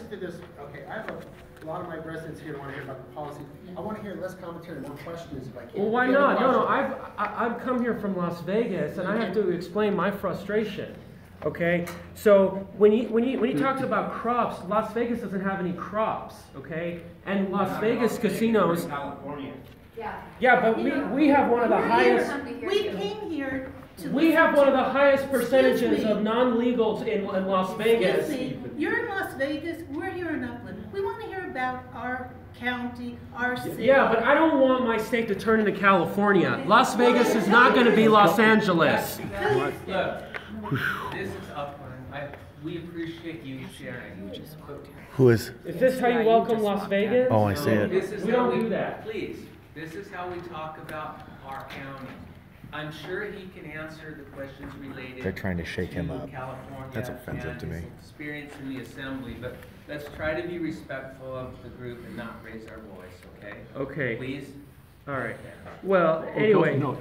I have a lot of my residents here want to hear about the policy. I want to hear less commentary, more questions if I can. Well, why not? No, I've come here from Las Vegas, and I have to explain my frustration. Okay, so when he talks about crops, Las Vegas doesn't have any crops. Okay, and Las Vegas casinos. California. Yeah, but we have one of the highest. We came here to. We have one of the highest percentages of non-legals in Las Vegas. Excuse me, you're in Las Vegas, we're here in Upland. We want to hear about our county, our city. Yeah, but I don't want my state to turn into California. Las Vegas is not going to be Los Angeles. Look, this is Upland. We appreciate you sharing. Who is? Is this how you welcome Las Vegas? Oh, I see it. This is We how don't do that. Please, this is how we talk about our county. I'm sure he can answer the questions related. They're trying to shake him to up. California. That's offensive and to me. his experience in the assembly, but let's try to be respectful of the group and not raise our voice, okay? Okay. Please? All right. Well, anyway. No,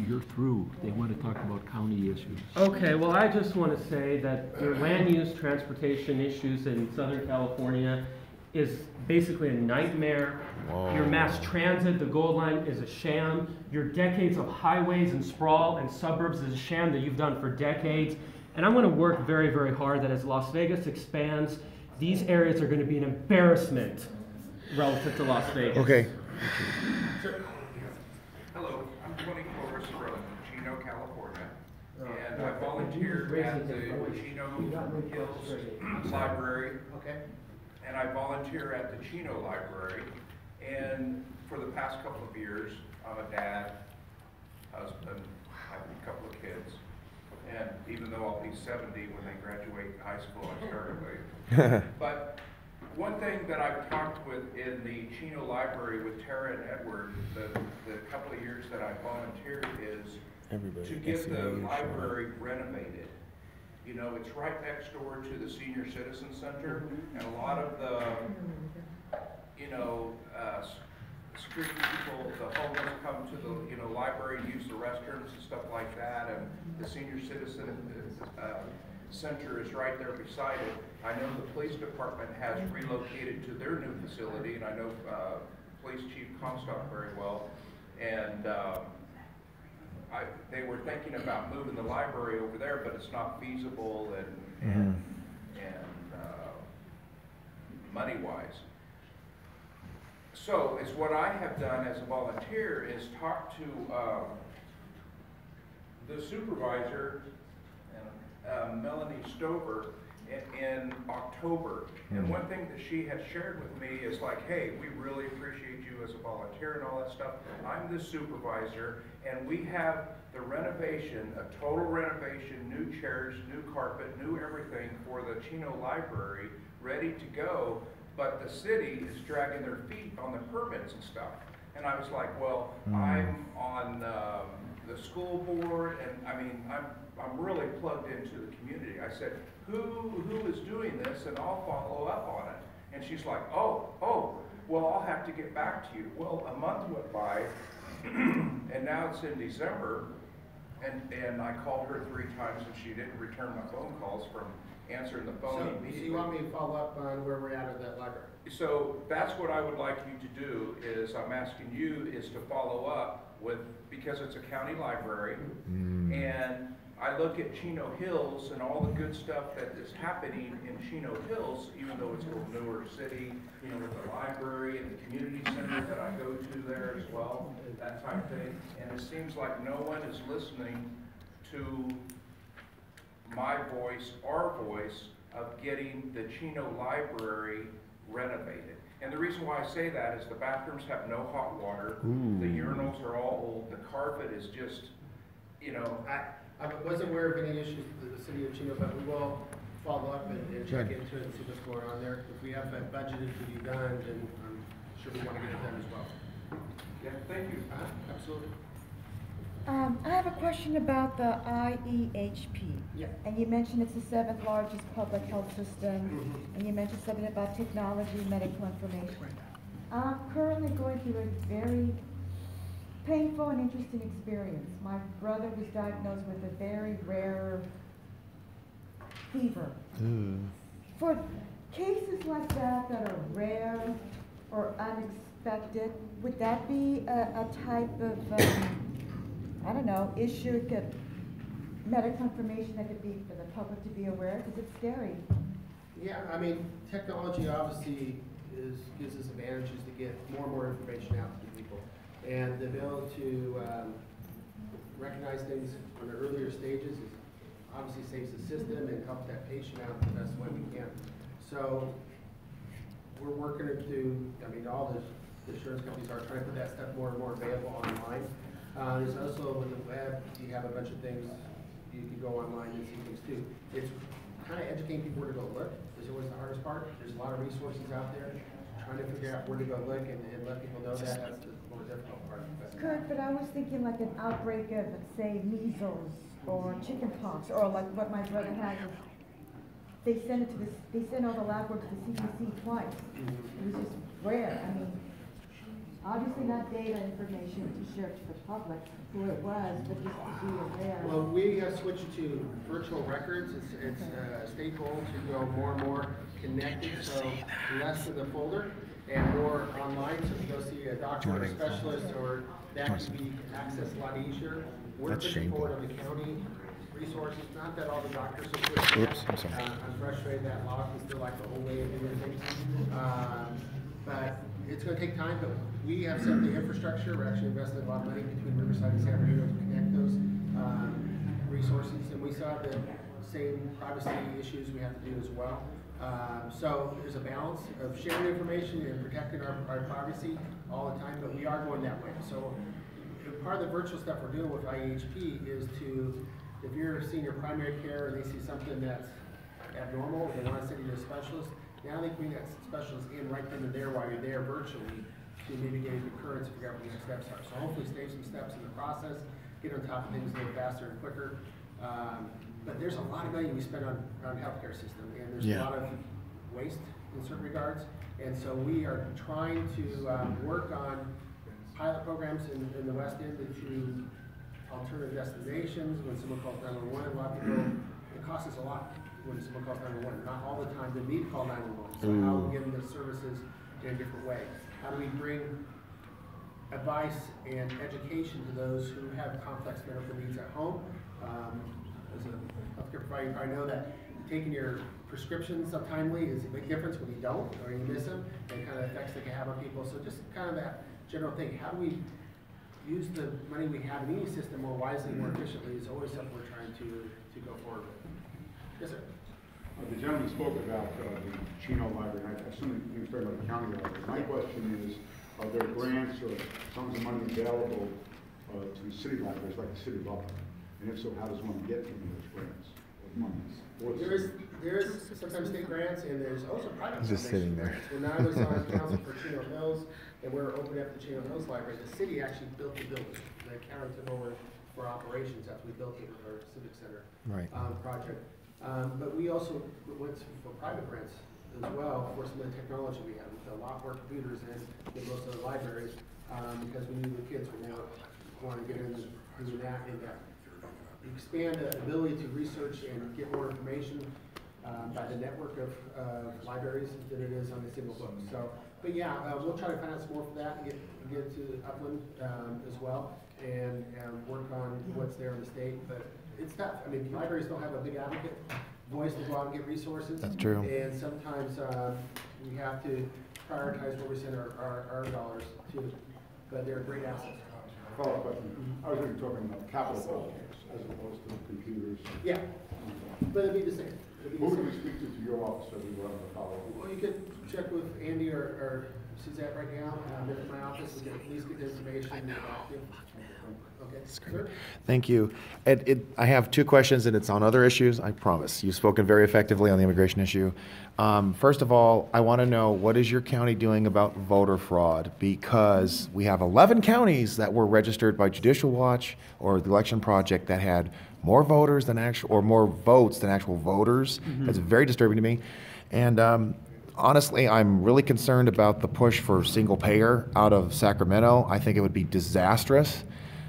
you're through. They want to talk about county issues. Okay, well, I just want to say that your land use transportation issues in Southern California is basically a nightmare. Whoa. Your mass transit, the Gold Line, is a sham. Your decades of highways and sprawl and suburbs is a sham that you've done for decades. And I'm going to work very, very hard that as Las Vegas expands, these areas are going to be an embarrassment relative to Las Vegas. Okay. Hello, I'm Tony Flores from Chino, California, and I volunteered at the Chino Hills Library. Okay. And I volunteer at the Chino Library, and for the past couple of years, I'm a dad, husband, I have a couple of kids, and even though I'll be 70 when they graduate high school, I started late. But one thing that I've talked with in the Chino Library with Tara and Edward, the couple of years that I volunteered, is to get the library renovated. You know, it's right next door to the Senior Citizen Center, and a lot of the, street people, the homeless come to the, library and use the restrooms and stuff like that, and the Senior Citizen Center is right there beside it. I know the police department has relocated to their new facility, and I know Police Chief Comstock very well, and they were thinking about moving the library over there, but it's not feasible and money-wise. So, it's what I have done as a volunteer is talk to the supervisor, Melanie Stover, in October. And one thing that she has shared with me is like, hey, we really appreciate you as a volunteer and all that stuff. I'm the supervisor, and we have the renovation, a total renovation, new chairs, new carpet, new everything for the Chino Library, ready to go, but the city is dragging their feet on the permits and stuff. And I was like, well, I'm on the school board, and I mean, I'm really plugged into the community. I said, who is doing this, and I'll follow up on it. And she's like, oh, well, I'll have to get back to you. Well, a month went by, and now it's in December, and I called her 3 times, and she didn't return my phone calls from answering the phone immediately. So you want me to follow up on where we're at that library? So that's what I would like you to do, is I'm asking you is to follow up with, because it's a county library, and I look at Chino Hills and all the good stuff that is happening in Chino Hills, even though it's a little newer city, with the library and the community center that I go to there as well, that type of thing. And it seems like no one is listening to my voice, our voice, of getting the Chino Library renovated. And the reason why I say that is the bathrooms have no hot water, the urinals are all old, the carpet is just, I wasn't aware of any issues with the city of Chino, but we will follow up and check into it and see what's going on there. If we have that budgeted to be done, then I'm sure we want to get it done as well. Yeah, thank you. Absolutely. I have a question about the IEHP. Yeah. And you mentioned it's the 7th largest public health system, and you mentioned something about technology, medical information. I'm currently going through a very painful and interesting experience. My brother was diagnosed with a very rare fever. For cases like that that are rare or unexpected, would that be a type of I don't know, issue, medical information that could be for the public to be aware, because it's scary? Yeah, I mean, technology obviously gives us advantages to get more and more information out to people. And the ability to recognize things on the earlier stages obviously saves the system and helps that patient out the best way we can. So we're working it through, I mean, all the insurance companies are trying to put that stuff more and more available online. There's also with the web, you have a bunch of things, you can go online and see things too. It's kind of educating people where to go look is always the hardest part. There's a lot of resources out there. Trying to figure out where to go look and let people know that's the more difficult part. Kurt, but I was thinking like an outbreak of, say, measles or chicken pox, or like what my brother had. They sent it to they sent all the lab work to the CDC twice. It was just rare. I mean, obviously not data information to share to the public who it was, but just to be aware. Well, we have switched to virtual records. It's a state goal to go more and more connected, so less of the folder and more online. So if you go see a doctor or a specialist, or that can be accessed a lot easier. We're pushing forward on the county resources. Not that all the doctors are pushing that. I'm frustrated that law is still like the old way of doing things. But it's going to take time, but we have set the infrastructure. We're actually investing a lot of money between Riverside and San Bernardino to connect those resources, and we saw the same privacy issues we have to do as well. So there's a balance of sharing information and protecting our privacy all the time, but we are going that way. So part of the virtual stuff we're doing with IHP is to, if you're seeing your primary care and they see something that's abnormal, they want to send you to a specialist, now they bring that specialist in right then and there while you're there virtually to mitigate the occurrence and figure out what the next steps are. So hopefully save some steps in the process, get on top of things a little faster and quicker. But there's a lot of money we spend on healthcare system, and there's a lot of waste in certain regards. And so we are trying to work on pilot programs in the West End to alternative destinations. When someone calls 911, a lot of people, it costs us a lot when someone calls 911. Not all the time they need to call 911. So how do we give them the services in a different way? How do we bring advice and education to those who have complex medical needs at home? As a healthcare provider, you probably know that taking your prescriptions untimely is a big difference when you don't or you miss them, and kind of effects they can have on people. So just kind of that general thing. How do we use the money we have in any system more wisely, more efficiently is always something we're trying to go forward with. Yes, sir. The gentleman spoke about the Chino Library, and I assume he was talking about the county library. My question is, are there grants or sums of money available to the city libraries, like the city law? And if so, how does one get some of those grants or monies? There is sometimes state grants, and there's also private Just sitting there. When I was on council for Chino Hills, and we were opening up the Chino Hills Library, the city actually built the building. The county took over for operations after we built it with our civic center project. But we also went for private grants as well for some of the technology we have. We put a lot more computers in than most of the libraries because we knew the kids would now want to get into doing that and expand the ability to research and get more information by the network of libraries than it is on a single book. So, but yeah, we'll try to find out some more for that and get to Upland as well and work on what's there in the state. But it's tough. I mean, libraries don't have a big advocate voice to go out and get resources. That's true. And sometimes we have to prioritize where we send our dollars to. But they're a great asset. Follow-up question. I was really talking about capital projects as opposed to computers. Yeah, but it'd be the same. Who do we speak to your office so we will have a follow-up? Well, you could check with Andy or Suzette right now. I'm in my office. We can at least get the information and get back to you. Okay. Sure. Thank you. I have two questions, and it's on other issues, I promise. You've spoken very effectively on the immigration issue. First of all, I want to know, what is your county doing about voter fraud? Because we have 11 counties that were registered by Judicial Watch or the Election Project that had more voters than actual, or more votes than actual voters. That's very disturbing to me. And honestly, I'm really concerned about the push for single payer out of Sacramento. I think it would be disastrous.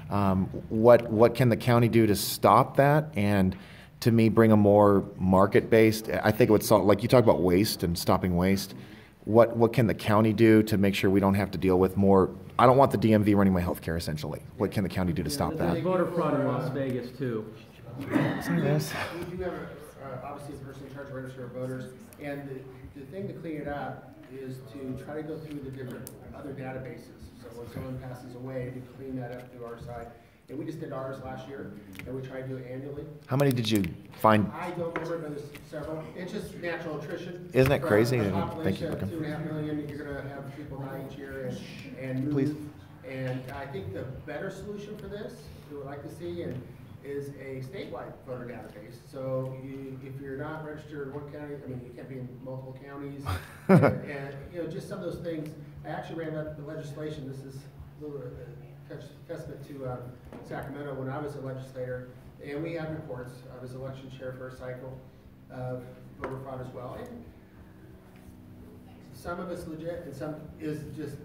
What can the county do to stop that? And to me, bring a more market-based, I think it would solve, like you talk about waste and stopping waste. What can the county do to make sure we don't have to deal with more? I don't want the DMV running my healthcare, essentially. What can the county do to stop that? There's voter fraud in Las Vegas, too. We do have obviously a person in charge of register of voters, and the thing to clean it up is to try to go through the different other databases. So when someone passes away, to clean that up through our side And we just did ours last year, and we try to do it annually. How many did you find? I don't remember, but there's several. It's just natural attrition. Isn't that crazy? For a Thank you. population of 2.5 million, you're gonna have people die each year and move. Please. And I think the better solution for this, we would like to see, is a statewide voter database. So if you're not registered in one county, I mean, you can't be in multiple counties. and you know, just some of those things. I actually ran up the legislation. This is a little testament to Sacramento when I was a legislator. And we had reports. I was election chair for a cycle of voter fraud as well. And some of it's legit and some is just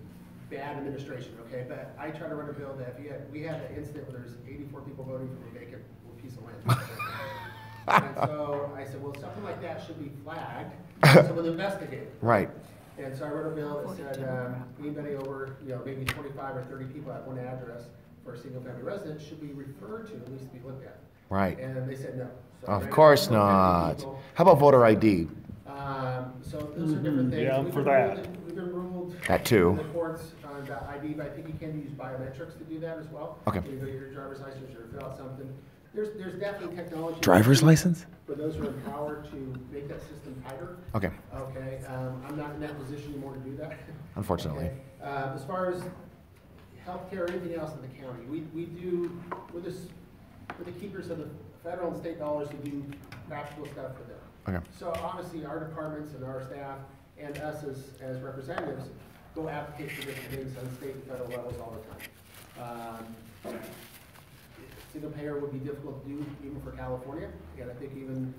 bad administration, okay? But I try to run a bill that we had an incident where there's 84 people voting for a vacant piece of land. And so I said, well, something like that should be flagged, so we'll investigate it. Right. And so I wrote a bill that said anybody over, maybe 25 or 30 people at one address for a single family residence should be referred to, at least be looked at. Right. And they said no. So Of course not. How about voter ID? So those are different things. Yeah, I'm for that. We've been ruled That too. in the courts on the ID, but I think you can use biometrics to do that as well. Okay. You go your driver's license or fill out something. There's definitely technology. Driver's license? For those who are empowered to make that system tighter. Okay. Okay, I'm not in that position anymore to do that. Unfortunately. Okay. As far as healthcare or anything else in the county, we're the keepers of the federal and state dollars to do practical stuff for them. Okay. So honestly, our departments and our staff and us as representatives go advocate for different things on state and federal levels all the time. Single payer would be difficult to do even for California, and I think even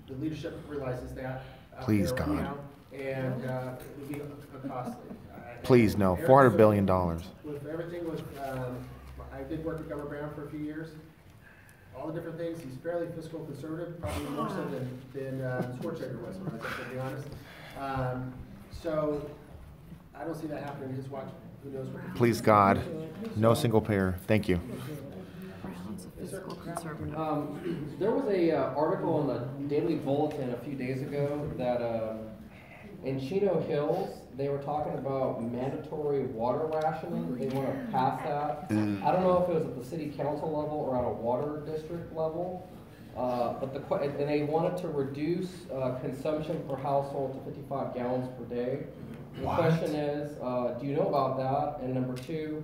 the leadership realizes that. Please, right God. now, and it would be costly. Please, no. $400 billion. With everything I did work with Governor Brown for a few years. All the different things, he's fairly fiscal conservative, probably more so than Schwarzenegger was, when I was up, to be honest. So I don't see that happening in his watch. Who knows what? Please, God. No single payer. Thank you. There was a article in the Daily Bulletin a few days ago that in Chino Hills, they were talking about mandatory water rationing. They want to pass that. I don't know if it was at the city council level or at a water district level, and they wanted to reduce consumption per household to 55 gallons per day. The question is, do you know about that? And number two,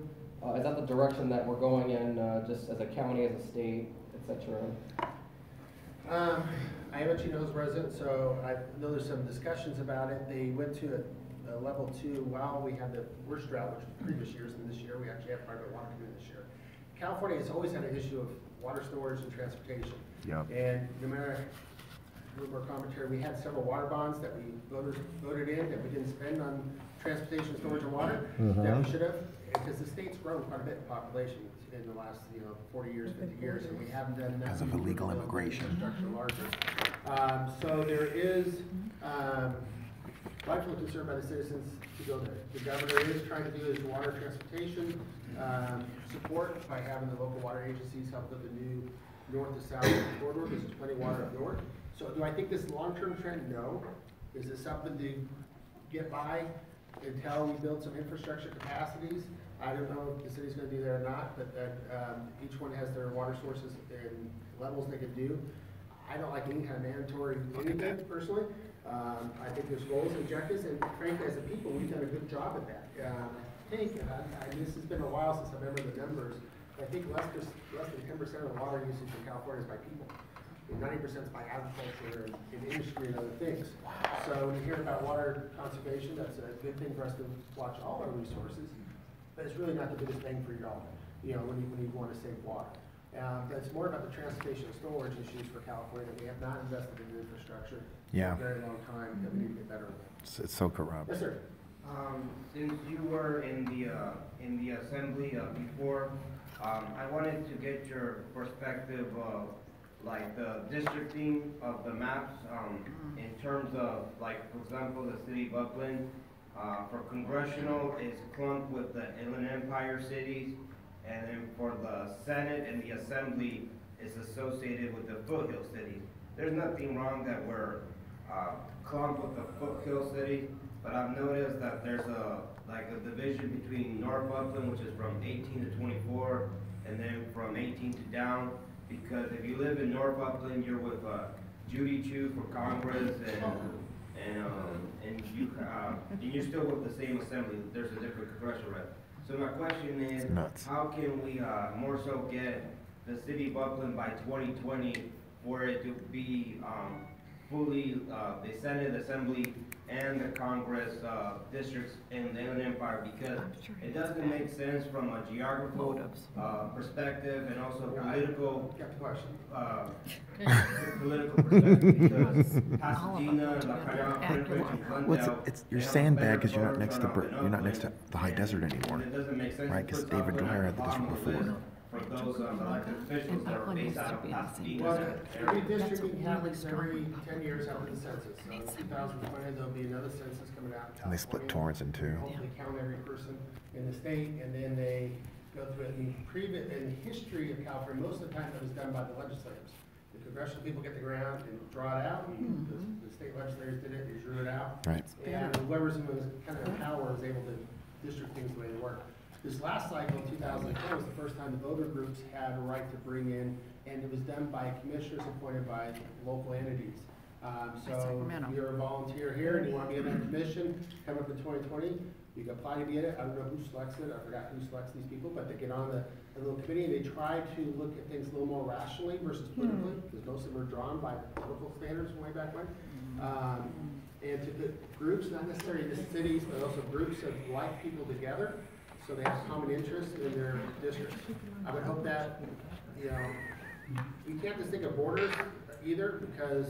is that the direction that we're going in, just as a county, as a state, etc.? I am a Chino Hills resident, so I know there's some discussions about it. They went to a level 2 while we had the worst drought, which was previous years, and this year we actually have quite a bit of water coming in this year. California has always had an issue of water storage and transportation. Yep. And no matter our commentary, we had several water bonds that we voted in that we didn't spend on transportation, storage, and water that we should have, because the state's grown quite a bit in population in the last 40 years, 50 years, and we haven't done enough. Because of illegal immigration. Infrastructure larger. So there is rightfully concerned by the citizens to go there. The governor is trying to do his water transportation support by having the local water agencies help with the new north to south corridor. There's plenty of water up north. So do I think this long-term trend? No. Is it something to get by until we build some infrastructure capacities? I don't know if the city's going to do that or not, but each one has their water sources and levels they can do. I don't like any kind of mandatory anything personally. I think there's goals and objectives, and frankly, as a people, we've done a good job at that. I think, this has been a while since I remember the numbers, but I think less than 10% of the water usage in California is by people. 90% is by agriculture and industry and other things. So when you hear about water conservation, that's a good thing for us to watch all our resources, but it's really not the biggest bang for your dollar, when you want to save water. It's more about the transportation and storage issues for California that we have not invested in infrastructure for a very long time that we need to get better with. It's so corrupt. Yes, sir. Since you were in the assembly before, I wanted to get your perspective of like the districting of the maps in terms of, like, for example, the city of Upland for congressional is clumped with the Inland Empire cities, and then for the Senate and the Assembly is associated with the foothill cities. There's nothing wrong that we're clumped with the foothill cities, but I've noticed that there's a division between North Upland, which is from 18 to 24, and then from 18 to down, because if you live in North Upland, you're with Judy Chu for Congress, and you're still with the same assembly. There's a different congressional rep. So my question is, how can we more so get the city of Upland by 2020 for it to be fully the Senate Assembly and the Congress districts in the Inland Empire, because it doesn't make sense from a geographical perspective and also political political perspective, because Pasadena, La Cañada, Prince and Glendale, You're sandbag because you're not next to the high desert anymore, and it doesn't make sense right? Because David Dwyer had the district before. For those elected officials that are based out of Pasadena. Well, redistricting happens every 10 years after the census. So in 2020, there'll be another census coming out. And they split Torrance in two. Hopefully count every person in the state, and then they go through it. In the history of California, most of the time it was done by the legislators. The congressional people get the ground and draw it out, and the state legislators did it, they drew it out. Right. And whoever's in kind of power is able to district things the way they work. This last cycle, 2010, was the first time the voter groups had a right to bring in, and it was done by commissioners appointed by local entities. So if you're a volunteer here and you want to be in that commission, come up in 2020, you can apply to get it. I don't know who selects it. I forgot who selects these people, but they get on the little committee and they try to look at things a little more rationally versus politically, because most of them are drawn by political standards from way back when. And to the groups, not necessarily the cities, but also groups of like people together, so they have common interests in their districts. I would hope that, you know, we can't just think of borders either, because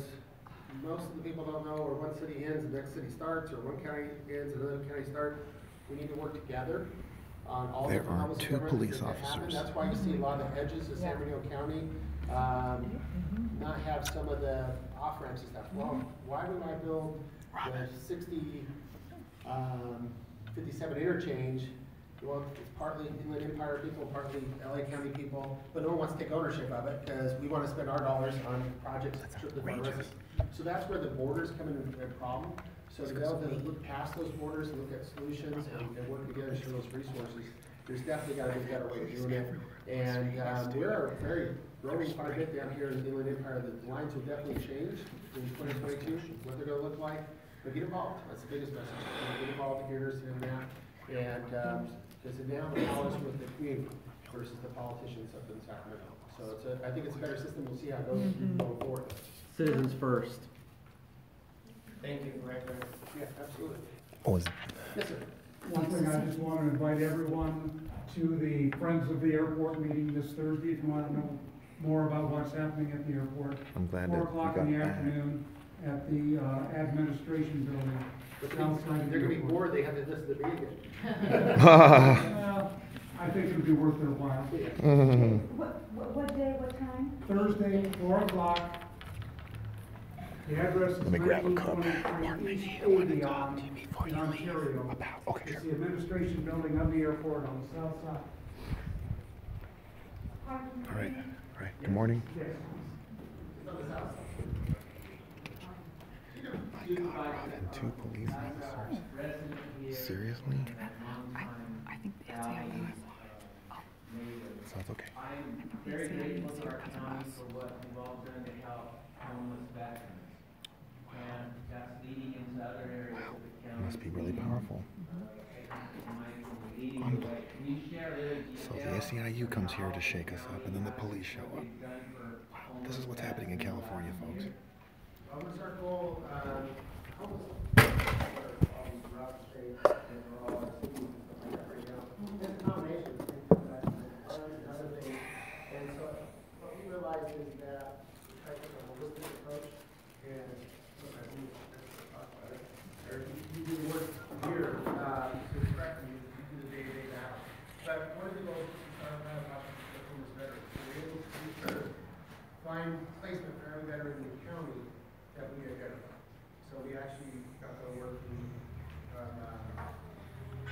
most of the people don't know where one city ends and the next city starts, or one county ends and another county starts. We need to work together on all There different are levels of 2 government police that happen. officers. That's why you see a lot of the edges of San Bernardino County not have some of the off ramps and stuff. Well, why would I build the 57 interchange? Well, it's partly Inland Empire people, partly LA County people, but no one wants to take ownership of it because we want to spend our dollars on projects strictly for our residents. So that's where the borders come into a problem. So to be able to look past those borders and look at solutions and work together to share those resources, there's definitely got to be a better way of doing it. And we're growing quite a bit down here in the Inland Empire. The lines will definitely change in 2022, what they're going to look like. But get involved. That's the biggest message. Get involved here, and that. And because now the power is with the community versus the politicians up in Sacramento. So I think it's a better system. We'll see how it goes going forward. Citizens first. Thank you, Director. Yeah, absolutely. Yes, sir. One thing, I just want to invite everyone to the Friends of the Airport meeting this Thursday, if you want to know more about what's happening at the airport. I'm glad 4 that o'clock you in the got that. afternoon at the administration building. They're going to be bored. They have to listen to me again. I think it would be worth their while. What day, what time? Thursday, 4 o'clock. The address is Let me grab a cup. 1923 East Avion in Ontario. It's the administration building of the airport on the south side. All right. Good morning. Yes. My God, and 2 police officers? Seriously? I think the SEIU Sounds okay. I'm very grateful to our county for what we've all done to help homeless veterans. And that's leading into other areas of the county. Must be really powerful. So the SEIU comes here to shake us up, and then the police show up. Wow, this is what's happening in California, folks. What's our goal? It's a combination of things, another thing. And so what we realize is that we try to take a holistic approach, and you do work here to correct you do the day-to-day now. But one of the goals is to start about the homeless veterans. We're able to find placement for every veteran in the county that we identify. So we actually got to work in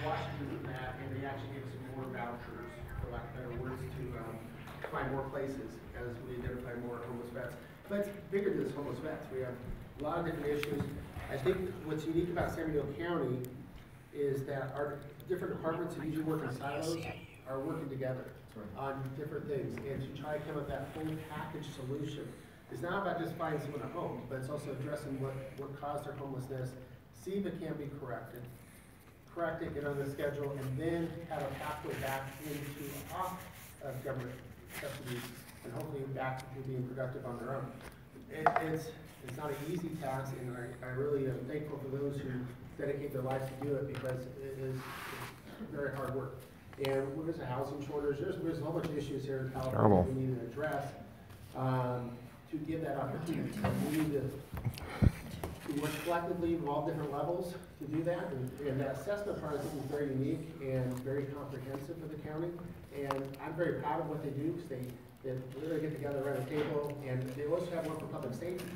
Washington and that, and they actually gave us more vouchers, for lack of better words, to find more places as we identify more homeless vets. But it's bigger than just homeless vets. We have a lot of different issues. I think what's unique about San Bernardino County is that our different departments that usually work in silos are working together. on different things and to try to come up with that full package solution. It's not about just finding someone a home, but it's also addressing what caused their homelessness, see if it can be corrected, correct it, get on the schedule, and then have a pathway back into off of government subsidies and hopefully back to being productive on their own. It's not an easy task, and I really am thankful for those who dedicate their lives to do it because it's very hard work. And there's a housing shortage. There's a whole bunch of issues here in California we need to address to give that opportunity. We need to work collectively at all different levels to do that. And that assessment part I think is very unique and very comprehensive for the county. And I'm very proud of what they do because they literally get together around a table, and they also have one for public safety.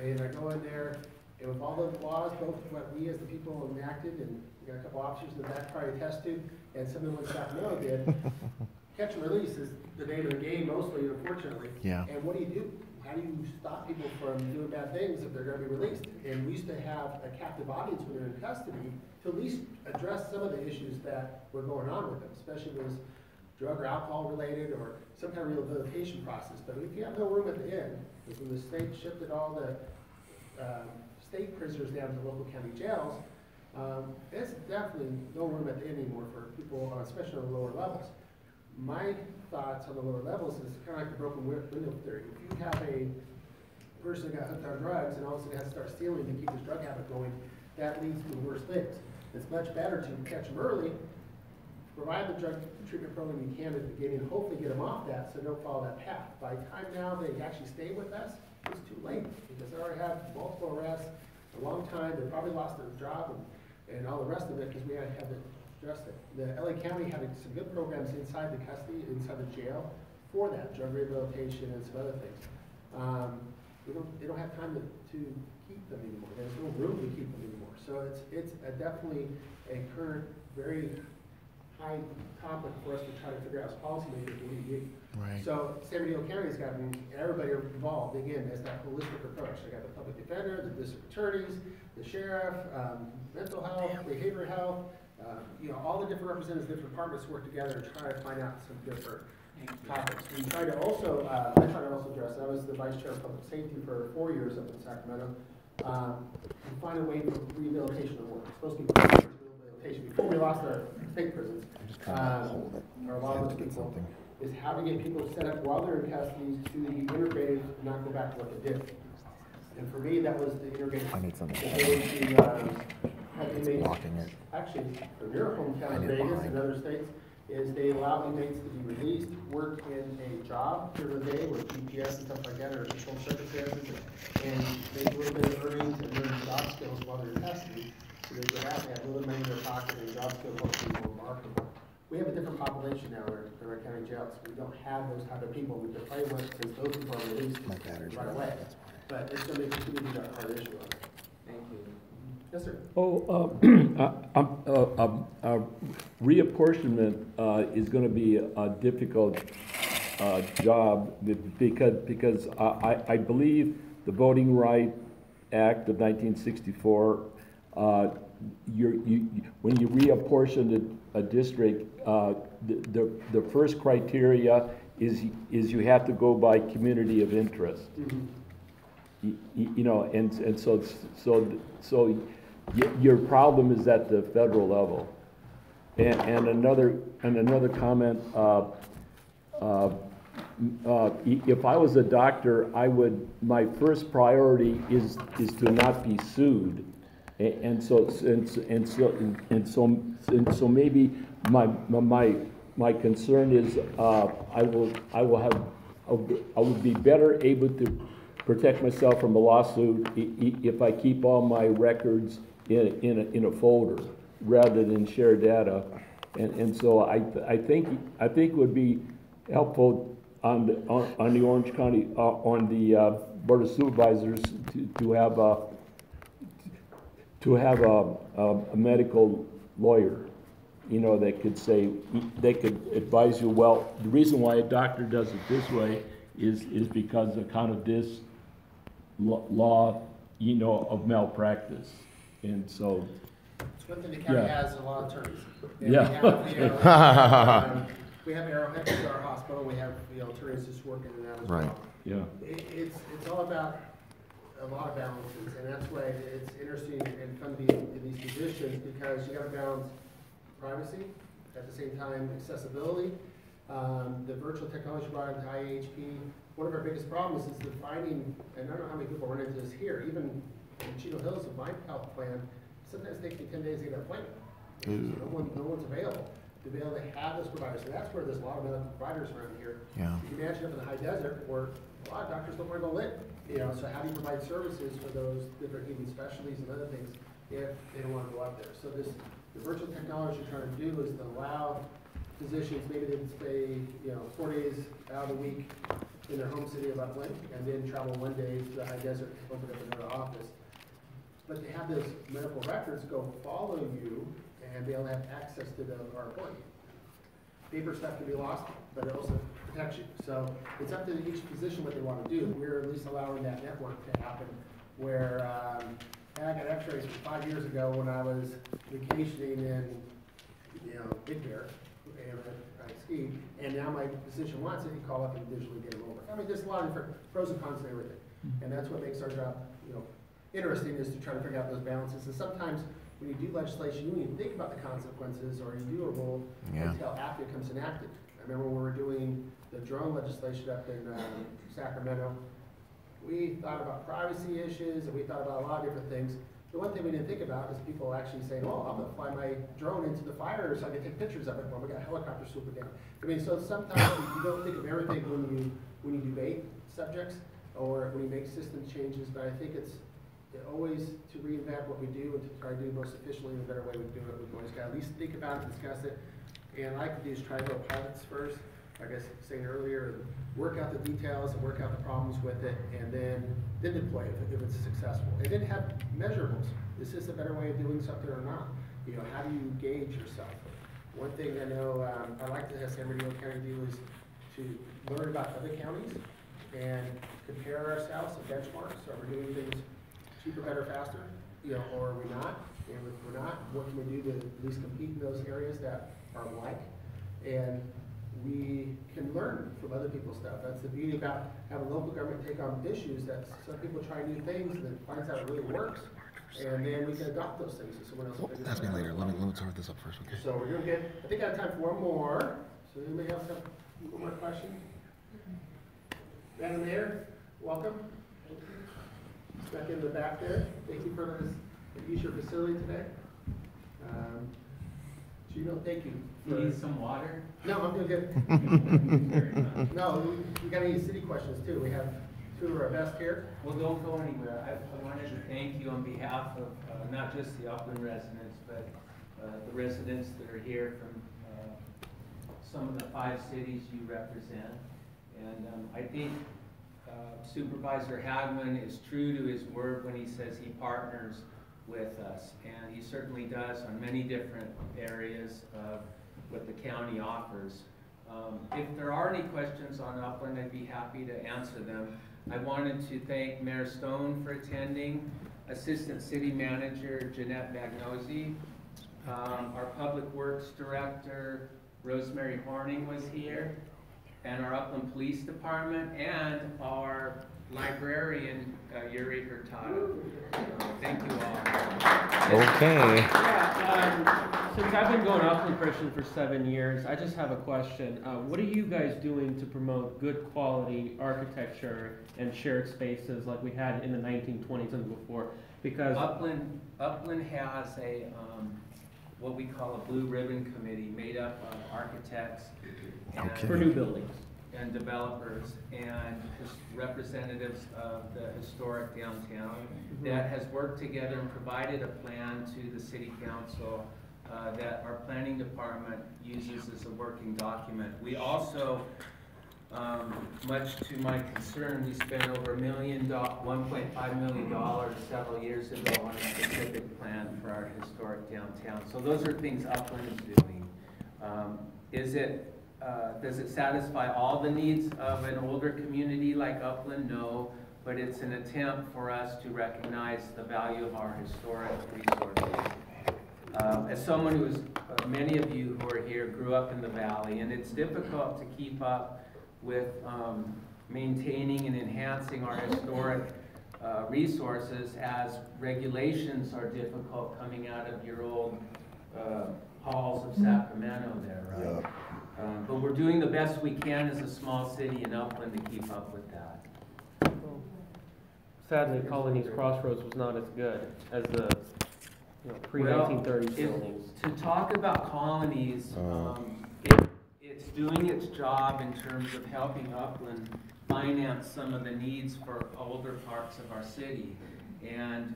And I go in there, and with all the laws, both what we as the people enacted, and we got a couple officers in the back probably attested, and some of what Sacramento did, catch and release is the name of the game mostly, unfortunately. Yeah. And what do? How do you stop people from doing bad things if they're going to be released? And we used to have a captive audience when they're in custody to at least address some of the issues that were going on with them, especially if it was drug or alcohol related or some kind of rehabilitation process. But if you have no room at the end, because when the state shifted all the state prisoners down to local county jails, there's definitely no room at the end anymore for people, especially on the lower levels. My thoughts on the lower levels is kind of like the broken window theory. If you have a person that got hooked on drugs and all of a sudden has to start stealing to keep his drug habit going, that leads to worse things. It's much better to catch them early, provide the drug treatment program you can at the beginning, and hopefully get them off that so they don't follow that path. By the time now they actually stay with us, it's too late because they already have multiple arrests, a long time, they probably lost their job and all the rest of it because we had to have to address it. The LA County had some good programs inside the custody, inside the jail for that, drug rehabilitation and some other things. They don't have time to keep them anymore. There's no room to keep them anymore. So it's definitely a current, very high topic for us to try to figure out as policymakers what we do. Right. So San Bernardino County's got everybody involved again as that holistic approach. They got the public defender, the district attorneys, the sheriff, mental health, behavioral health, all the different representatives, different departments work together and try to find out some different topics. We try to also, I try to also address, I was the vice chair of public safety for 4 years up in Sacramento, and find a way for rehabilitation to work. It's supposed to be rehabilitation. Before we lost our state prisons, or a lot of those people, is how to get people set up while they're in custody to be integrated and not go back to what they did. And for me, that was the integration. I need something. Blocking it. Actually, from your hometown of Vegas and other states, is they allow inmates to be released, work in a job during the day with GPS and stuff like that, or controlled circumstances, and make a little bit of earnings and learn job skills while they're in custody. So they go out, they have a little money in their pocket, and job skills hopefully more marketable. We have a different population now in our county jails. We don't have those type of people we can play with since those people are released right away. But it's going to continue to be a hard issue on it. Thank you. Yes, sir. Reapportionment is going to be a difficult job because I believe the Voting Right Act of 1964, when you reapportion a district, the first criteria is you have to go by community of interest. Mm-hmm. And so your problem is at the federal level. And another comment. If I was a doctor, my first priority is to not be sued, and so maybe my concern is I would be better able to protect myself from a lawsuit if I keep all my records in a folder rather than share data, and so I think it would be helpful on the Orange County on the Board of Supervisors to have a medical lawyer, that could advise you. Well, the reason why a doctor does it this way is because account of this law, of malpractice, and so. It's one thing the county has a lot of attorneys. Yeah. We have Arrowhead, which is our hospital, we have, attorneys just working in that as Right. well. Yeah. It's all about a lot of balances, and that's why it's interesting and fun to be in these positions, because you gotta balance privacy, at the same time accessibility, the virtual technology brought into IHP. One of our biggest problems is the finding, and I don't know how many people run into this here, even in Chino Hills with my health plan, sometimes it takes me 10 days to get an appointment. No one's available to be able to have this provider. So that's where there's a lot of medical providers around here. Yeah. You can imagine up in the high desert where a lot of doctors don't want to go live. So how do you provide services for those different even specialties and other things if they don't want to go up there? So the virtual technology you're trying to do is to allow physicians, maybe they can stay, 4 days out of the week in their home city of Upland and then travel 1 day to the high desert to open up another office. But to have those medical records go follow you and be able to have access to them are important. Paper stuff can be lost, but it also protects you. So it's up to each physician what they want to do. We're at least allowing that network to happen where I got x-rays from 5 years ago when I was vacationing in, Big Bear, and I skied, and now my physician wants it, you call up and digitally get them over. I mean, there's a lot of different pros and cons to everything. And that's what makes our job, interesting, is to try to figure out those balances. And sometimes when you do legislation, you don't even think about the consequences, or you do a rule until after it comes enacted. I remember when we were doing the drone legislation up in Sacramento, we thought about privacy issues, and we thought about a lot of different things. The one thing we didn't think about is people actually saying, "Oh, I'm gonna fly my drone into the fire so I can take pictures of it." Well, we got helicopters swooping down. I mean, so sometimes you don't think of everything when you debate subjects or when you make system changes. But I think it's always to reinvent what we do and to try to do most efficiently and a better way we do it. We've always got to at least think about it, discuss it, and I like to do is try to go pilots first. Like I was saying earlier, work out the details and work out the problems with it, and then deploy it if it's successful. And then have measurables. Is this a better way of doing something or not? How do you gauge yourself? One thing I know I like to have San Bernardino County do is to learn about other counties and compare ourselves and benchmarks. So are we doing things cheaper, better, faster? Or are we not? And if we're not, what can we do to at least compete in those areas that are alike? And we can learn from other people's stuff. That's the beauty about having local government take on issues, that some people try new things and then finds out it really works, and then we can adopt those things so someone else will figure That's it me out. later. Let me sort this up first, okay? So we're doing good. I think I have time for one more. So anybody else have one more question? Madam Mayor, welcome. Back in the back there. Thank you for this, use your facility today. Gino, thank you. You need some water? No, I'm doing good. No, we got any city questions too. We have two of our best here. Well, don't go anywhere. I wanted to thank you on behalf of not just the Upland residents, but the residents that are here from some of the 5 cities you represent. And I think Supervisor Hagman is true to his word when he says he partners with us, and he certainly does on many different areas of what the county offers. If there are any questions on Upland, I'd be happy to answer them. I wanted to thank Mayor Stone for attending, Assistant City Manager Jeanette Magnozzi, our Public Works Director Rosemary Horning was here, and our Upland Police Department, and our librarian Yuri Hurtado. Thank you all. Okay. Yeah, since I've been going to Upland Christian for 7 years, I just have a question. What are you guys doing to promote good quality architecture and shared spaces like we had in the 1920s and before? Because Upland has a what we call a blue ribbon committee made up of architects and for new buildings and developers and representatives of the historic downtown that has worked together and provided a plan to the city council that our planning department uses as a working document. We also, much to my concern, we spent over $1.5 million several years ago on a specific plan for our historic downtown. So those are things Upland is doing. Does it satisfy all the needs of an older community like Upland? No, but it's an attempt for us to recognize the value of our historic resources. As someone who's, many of you who are here grew up in the valley, and it's difficult to keep up with maintaining and enhancing our historic resources as regulations are difficult coming out of your old halls of Sacramento there, right? But we're doing the best we can as a small city in Upland to keep up with that. Sadly, Colony's Crossroads was not as good as the pre-1930s buildings. To talk about colonies, it's doing its job in terms of helping Upland finance some of the needs for older parts of our city. And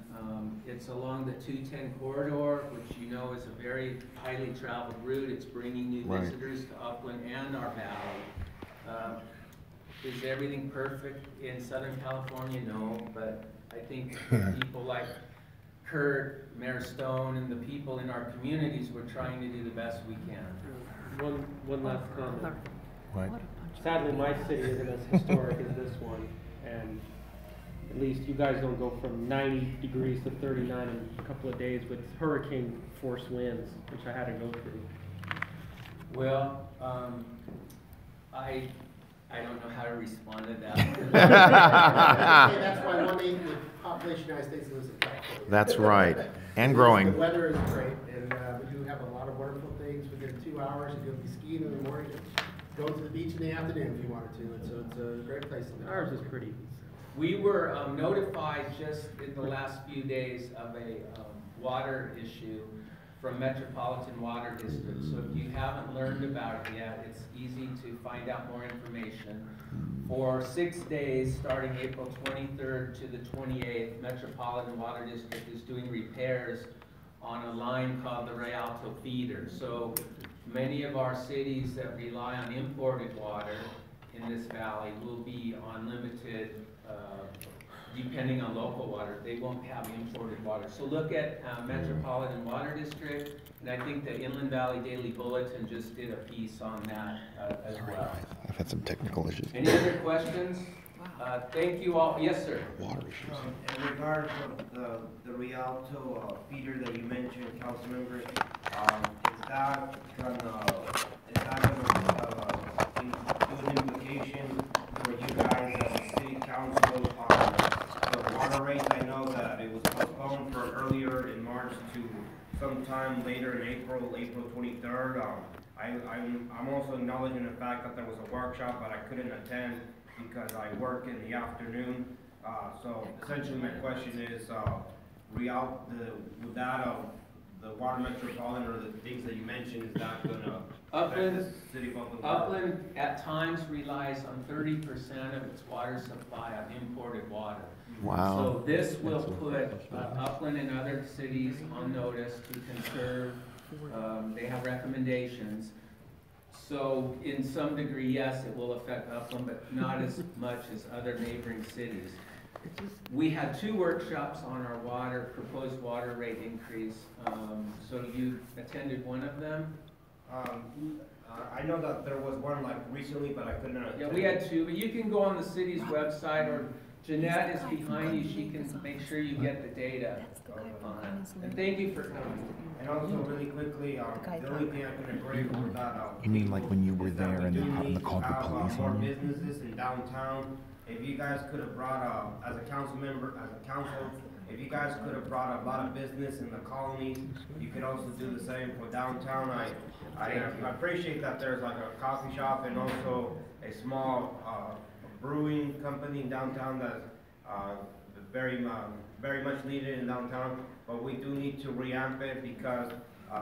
it's along the 210 corridor, which you know is a very highly traveled route. It's bringing new visitors to Upland and our valley. Is everything perfect in Southern California? No, but I think people like Kurt, Mayor Stone, and the people in our communities, we're trying to do the best we can. One last comment. What? Sadly, my city isn't as historic as this one, and at least you guys don't go from 90 degrees to 39 in a couple of days with hurricane force winds, which I had to go through. Well, I don't know how to respond to that. That's why 1/8 of the population of the United States lives in California. That's right, and growing. The weather is great, and we do have a lot of wonderful things. Within 2 hours, you can be skiing in the morning, go to the beach in the afternoon if you wanted to, and so it's a great place to live. Ours is pretty. We were notified just in the last few days of a water issue from Metropolitan Water District. So if you haven't learned about it yet, it's easy to find out more information. For 6 days, starting April 23rd to the 28th, Metropolitan Water District is doing repairs on a line called the Rialto Feeder. So many of our cities that rely on imported water in this valley will be on limited, depending on local water, they won't have imported water. So look at Metropolitan Water District, and I think the Inland Valley Daily Bulletin just did a piece on that as well. I've had some technical issues. Any other questions? Thank you all. Yes, sir. Water issues. In regards of the Rialto feeder that you mentioned, Councilmember, is that gonna do an implication for you guys as a city council on the water rates? I know that it was postponed from earlier in March to sometime later in April 23rd. I'm also acknowledging the fact that there was a workshop, but I couldn't attend because I work in the afternoon. So essentially my question is, the water metropolitan or the things that you mentioned, is that gonna affect the city of Upland? Upland at times relies on 30% of its water supply on imported water. Wow. So this will put Upland and other cities on notice to conserve. They have recommendations. So in some degree, yes, it will affect Upland, but not as much as other neighboring cities. We had 2 workshops on our proposed water rate increase. So you attended one of them? I know that there was one like recently, but I couldn't attend. Yeah, we had 2, but you can go on the city's website, or Jeanette is behind you. She can make sure you get the data on it. And thank you for coming. And also really quickly, the only thing I can agree with that. You mean like when you were there and they called the police more on you? businesses in downtown. If you guys could have brought, as a council member, as a council, if you guys could have brought a lot of business in the colony, you could also do the same for downtown. I appreciate that there's like a coffee shop and also a small brewing company in downtown that's very much needed in downtown. But we do need to revamp it because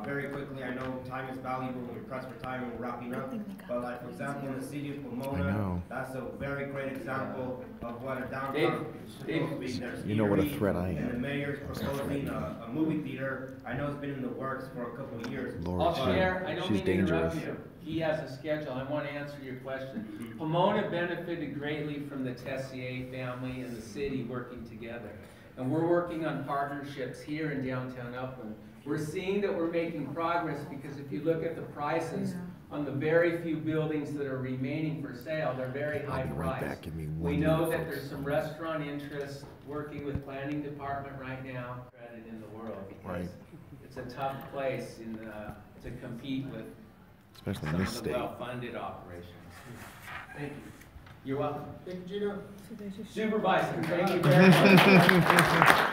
very quickly, I know time is valuable, we're pressed for time and we're wrapping up. But like for example, in the city of Pomona, that's a very great example of what a downtown is supposed to be. There's you know what a threat I am. And the mayor's proposing a movie theater. I know it's been in the works for a couple of years. Lord, Chair, I don't mean to interrupt dangerous. you. He has a schedule. I want to answer your question. Pomona benefited greatly from the Tessier family and the city working together. And we're working on partnerships here in downtown Upland. We're seeing that we're making progress because if you look at the prices on the very few buildings that are remaining for sale, they're very high priced. We know that there's some restaurant interest working with planning department right now, credit in the world because it's it's a tough place to compete with Especially in some this of the state. well-funded operations. Thank you. You're welcome. Thank you, Gino. Supervisor, thank you very much.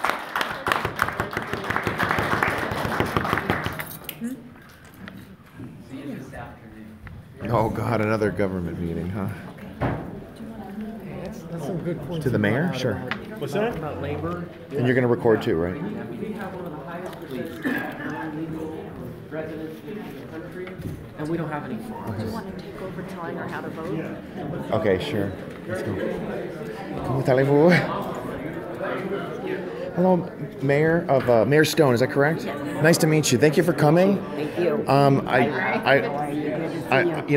See you this afternoon. Oh God, another government meeting, huh? That's some good points. To the mayor? Sure. What's that? About labor. And you're gonna record too, right? We have one of the highest percentages of non-legal residents in the country, and we don't have any farms. Do you want to take over telling her how to vote? Okay, sure. Let's go. Comment allez-vous? Hello, Mayor of Mayor Stone. Is that correct? Yes. Nice to meet you. Thank you for coming. Thank you.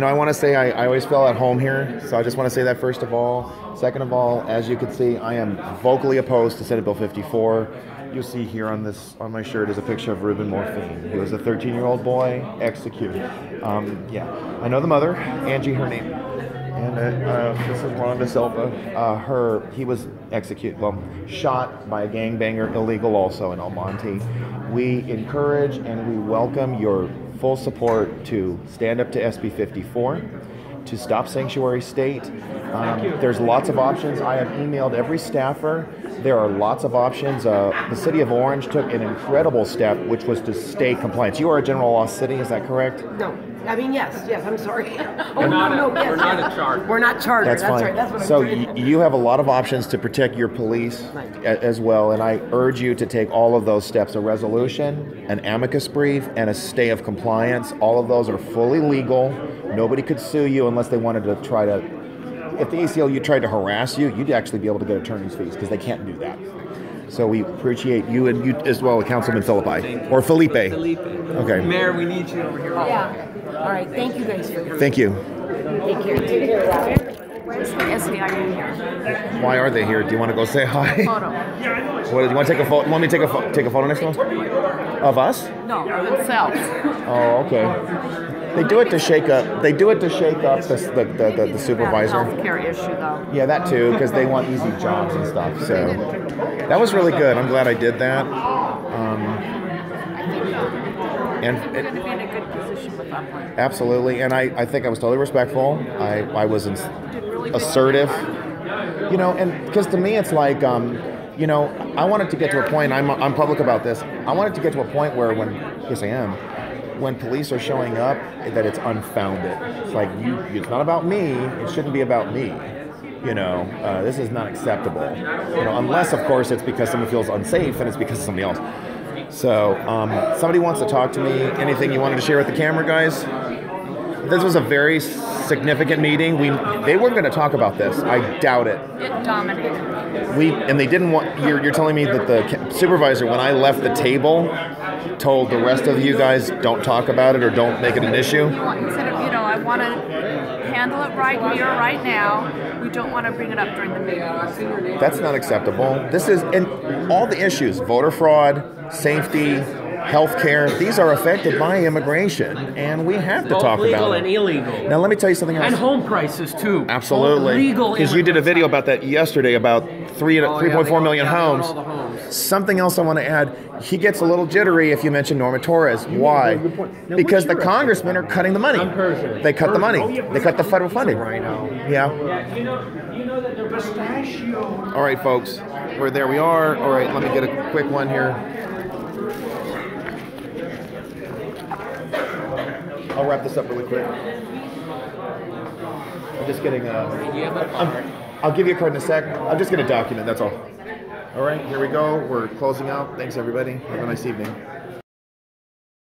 I want to say I always feel at home here, so I just want to say that first of all. Second of all, as you can see, I am vocally opposed to Senate Bill 54. You'll see here on my shirt is a picture of Ruben Morphine. He was a 13-year-old boy executed. Yeah, I know the mother, Angie, her name, and this is Rhonda Silva. He was executed, shot by a gangbanger, illegal also in El Monte. We encourage and we welcome your full support to stand up to SB 54, to stop sanctuary state. There's lots of options. I have emailed every staffer. There are lots of options. The city of Orange took an incredible step, which was to stay compliant. You are a general law city, is that correct? No, I mean, yes, I'm sorry. We're not a charter. We're not chartered, That's fine. right, that's what I'm So saying. you have a lot of options to protect your police as well, and I urge you to take all of those steps: a resolution, an amicus brief, and a stay of compliance. All of those are fully legal. Nobody could sue you unless they wanted to try to. If the ACLU tried to harass you, you'd actually be able to get attorney's fees because they can't do that. So we appreciate you and you as well, Councilman Philippi or Felipe. Okay. Mayor, we need you over here. Yeah, all right, thank you guys for your. Thank you. Take care. Where's the SEIU here? Why are they here? Do you want to go say hi? Photo. What, do you want to take a photo? Want me to take a photo next one? Of us? No, themselves. Oh, okay. They do it to shake up. They do it to shake up the supervisor. Healthcare issue, though. Yeah, that too, because they want easy jobs and stuff. So that was really good. I'm glad I did that. And We're going to be in a good position with that one. absolutely, and I think I was totally respectful. I was assertive, you know, and because to me it's like, you know, I wanted to get to a point. I'm public about this. I wanted to get to a point where when police are showing up, that it's unfounded. It's like it's not about me. It shouldn't be about me. You know, this is not acceptable. You know, unless of course it's because someone feels unsafe and it's because of somebody else. So, somebody wants to talk to me. Anything you wanted to share with the camera, guys? This was a very significant meeting. They weren't going to talk about this. I doubt it. It dominated. And they didn't want. You're telling me that the supervisor, when I left the table, told the rest of you guys don't talk about it or don't make it an issue. He said, you know, I want to handle it right here, right now. We don't want to bring it up during the meeting. That's not acceptable. This is, and all the issues, voter fraud, safety, healthcare, these are affected by immigration, and we have to talk about Legal it. and illegal. Now let me tell you something else. And home prices too. Absolutely. Legal. Because you did a video about that yesterday about 3.4 million homes. All the homes. Something else I want to add. He gets a little jittery if you mention Norma Torres. Why? Because the congressmen are cutting the money. They cut the money. They cut the federal funding. Yeah. You know that they're pistachio. All right, folks. There we are. All right, let me get a quick one here. I'll wrap this up really quick. I'm just getting I'll give you a card in a sec. I'm just going to document, that's all. All right, here we go. We're closing out. Thanks, everybody. Have a nice evening.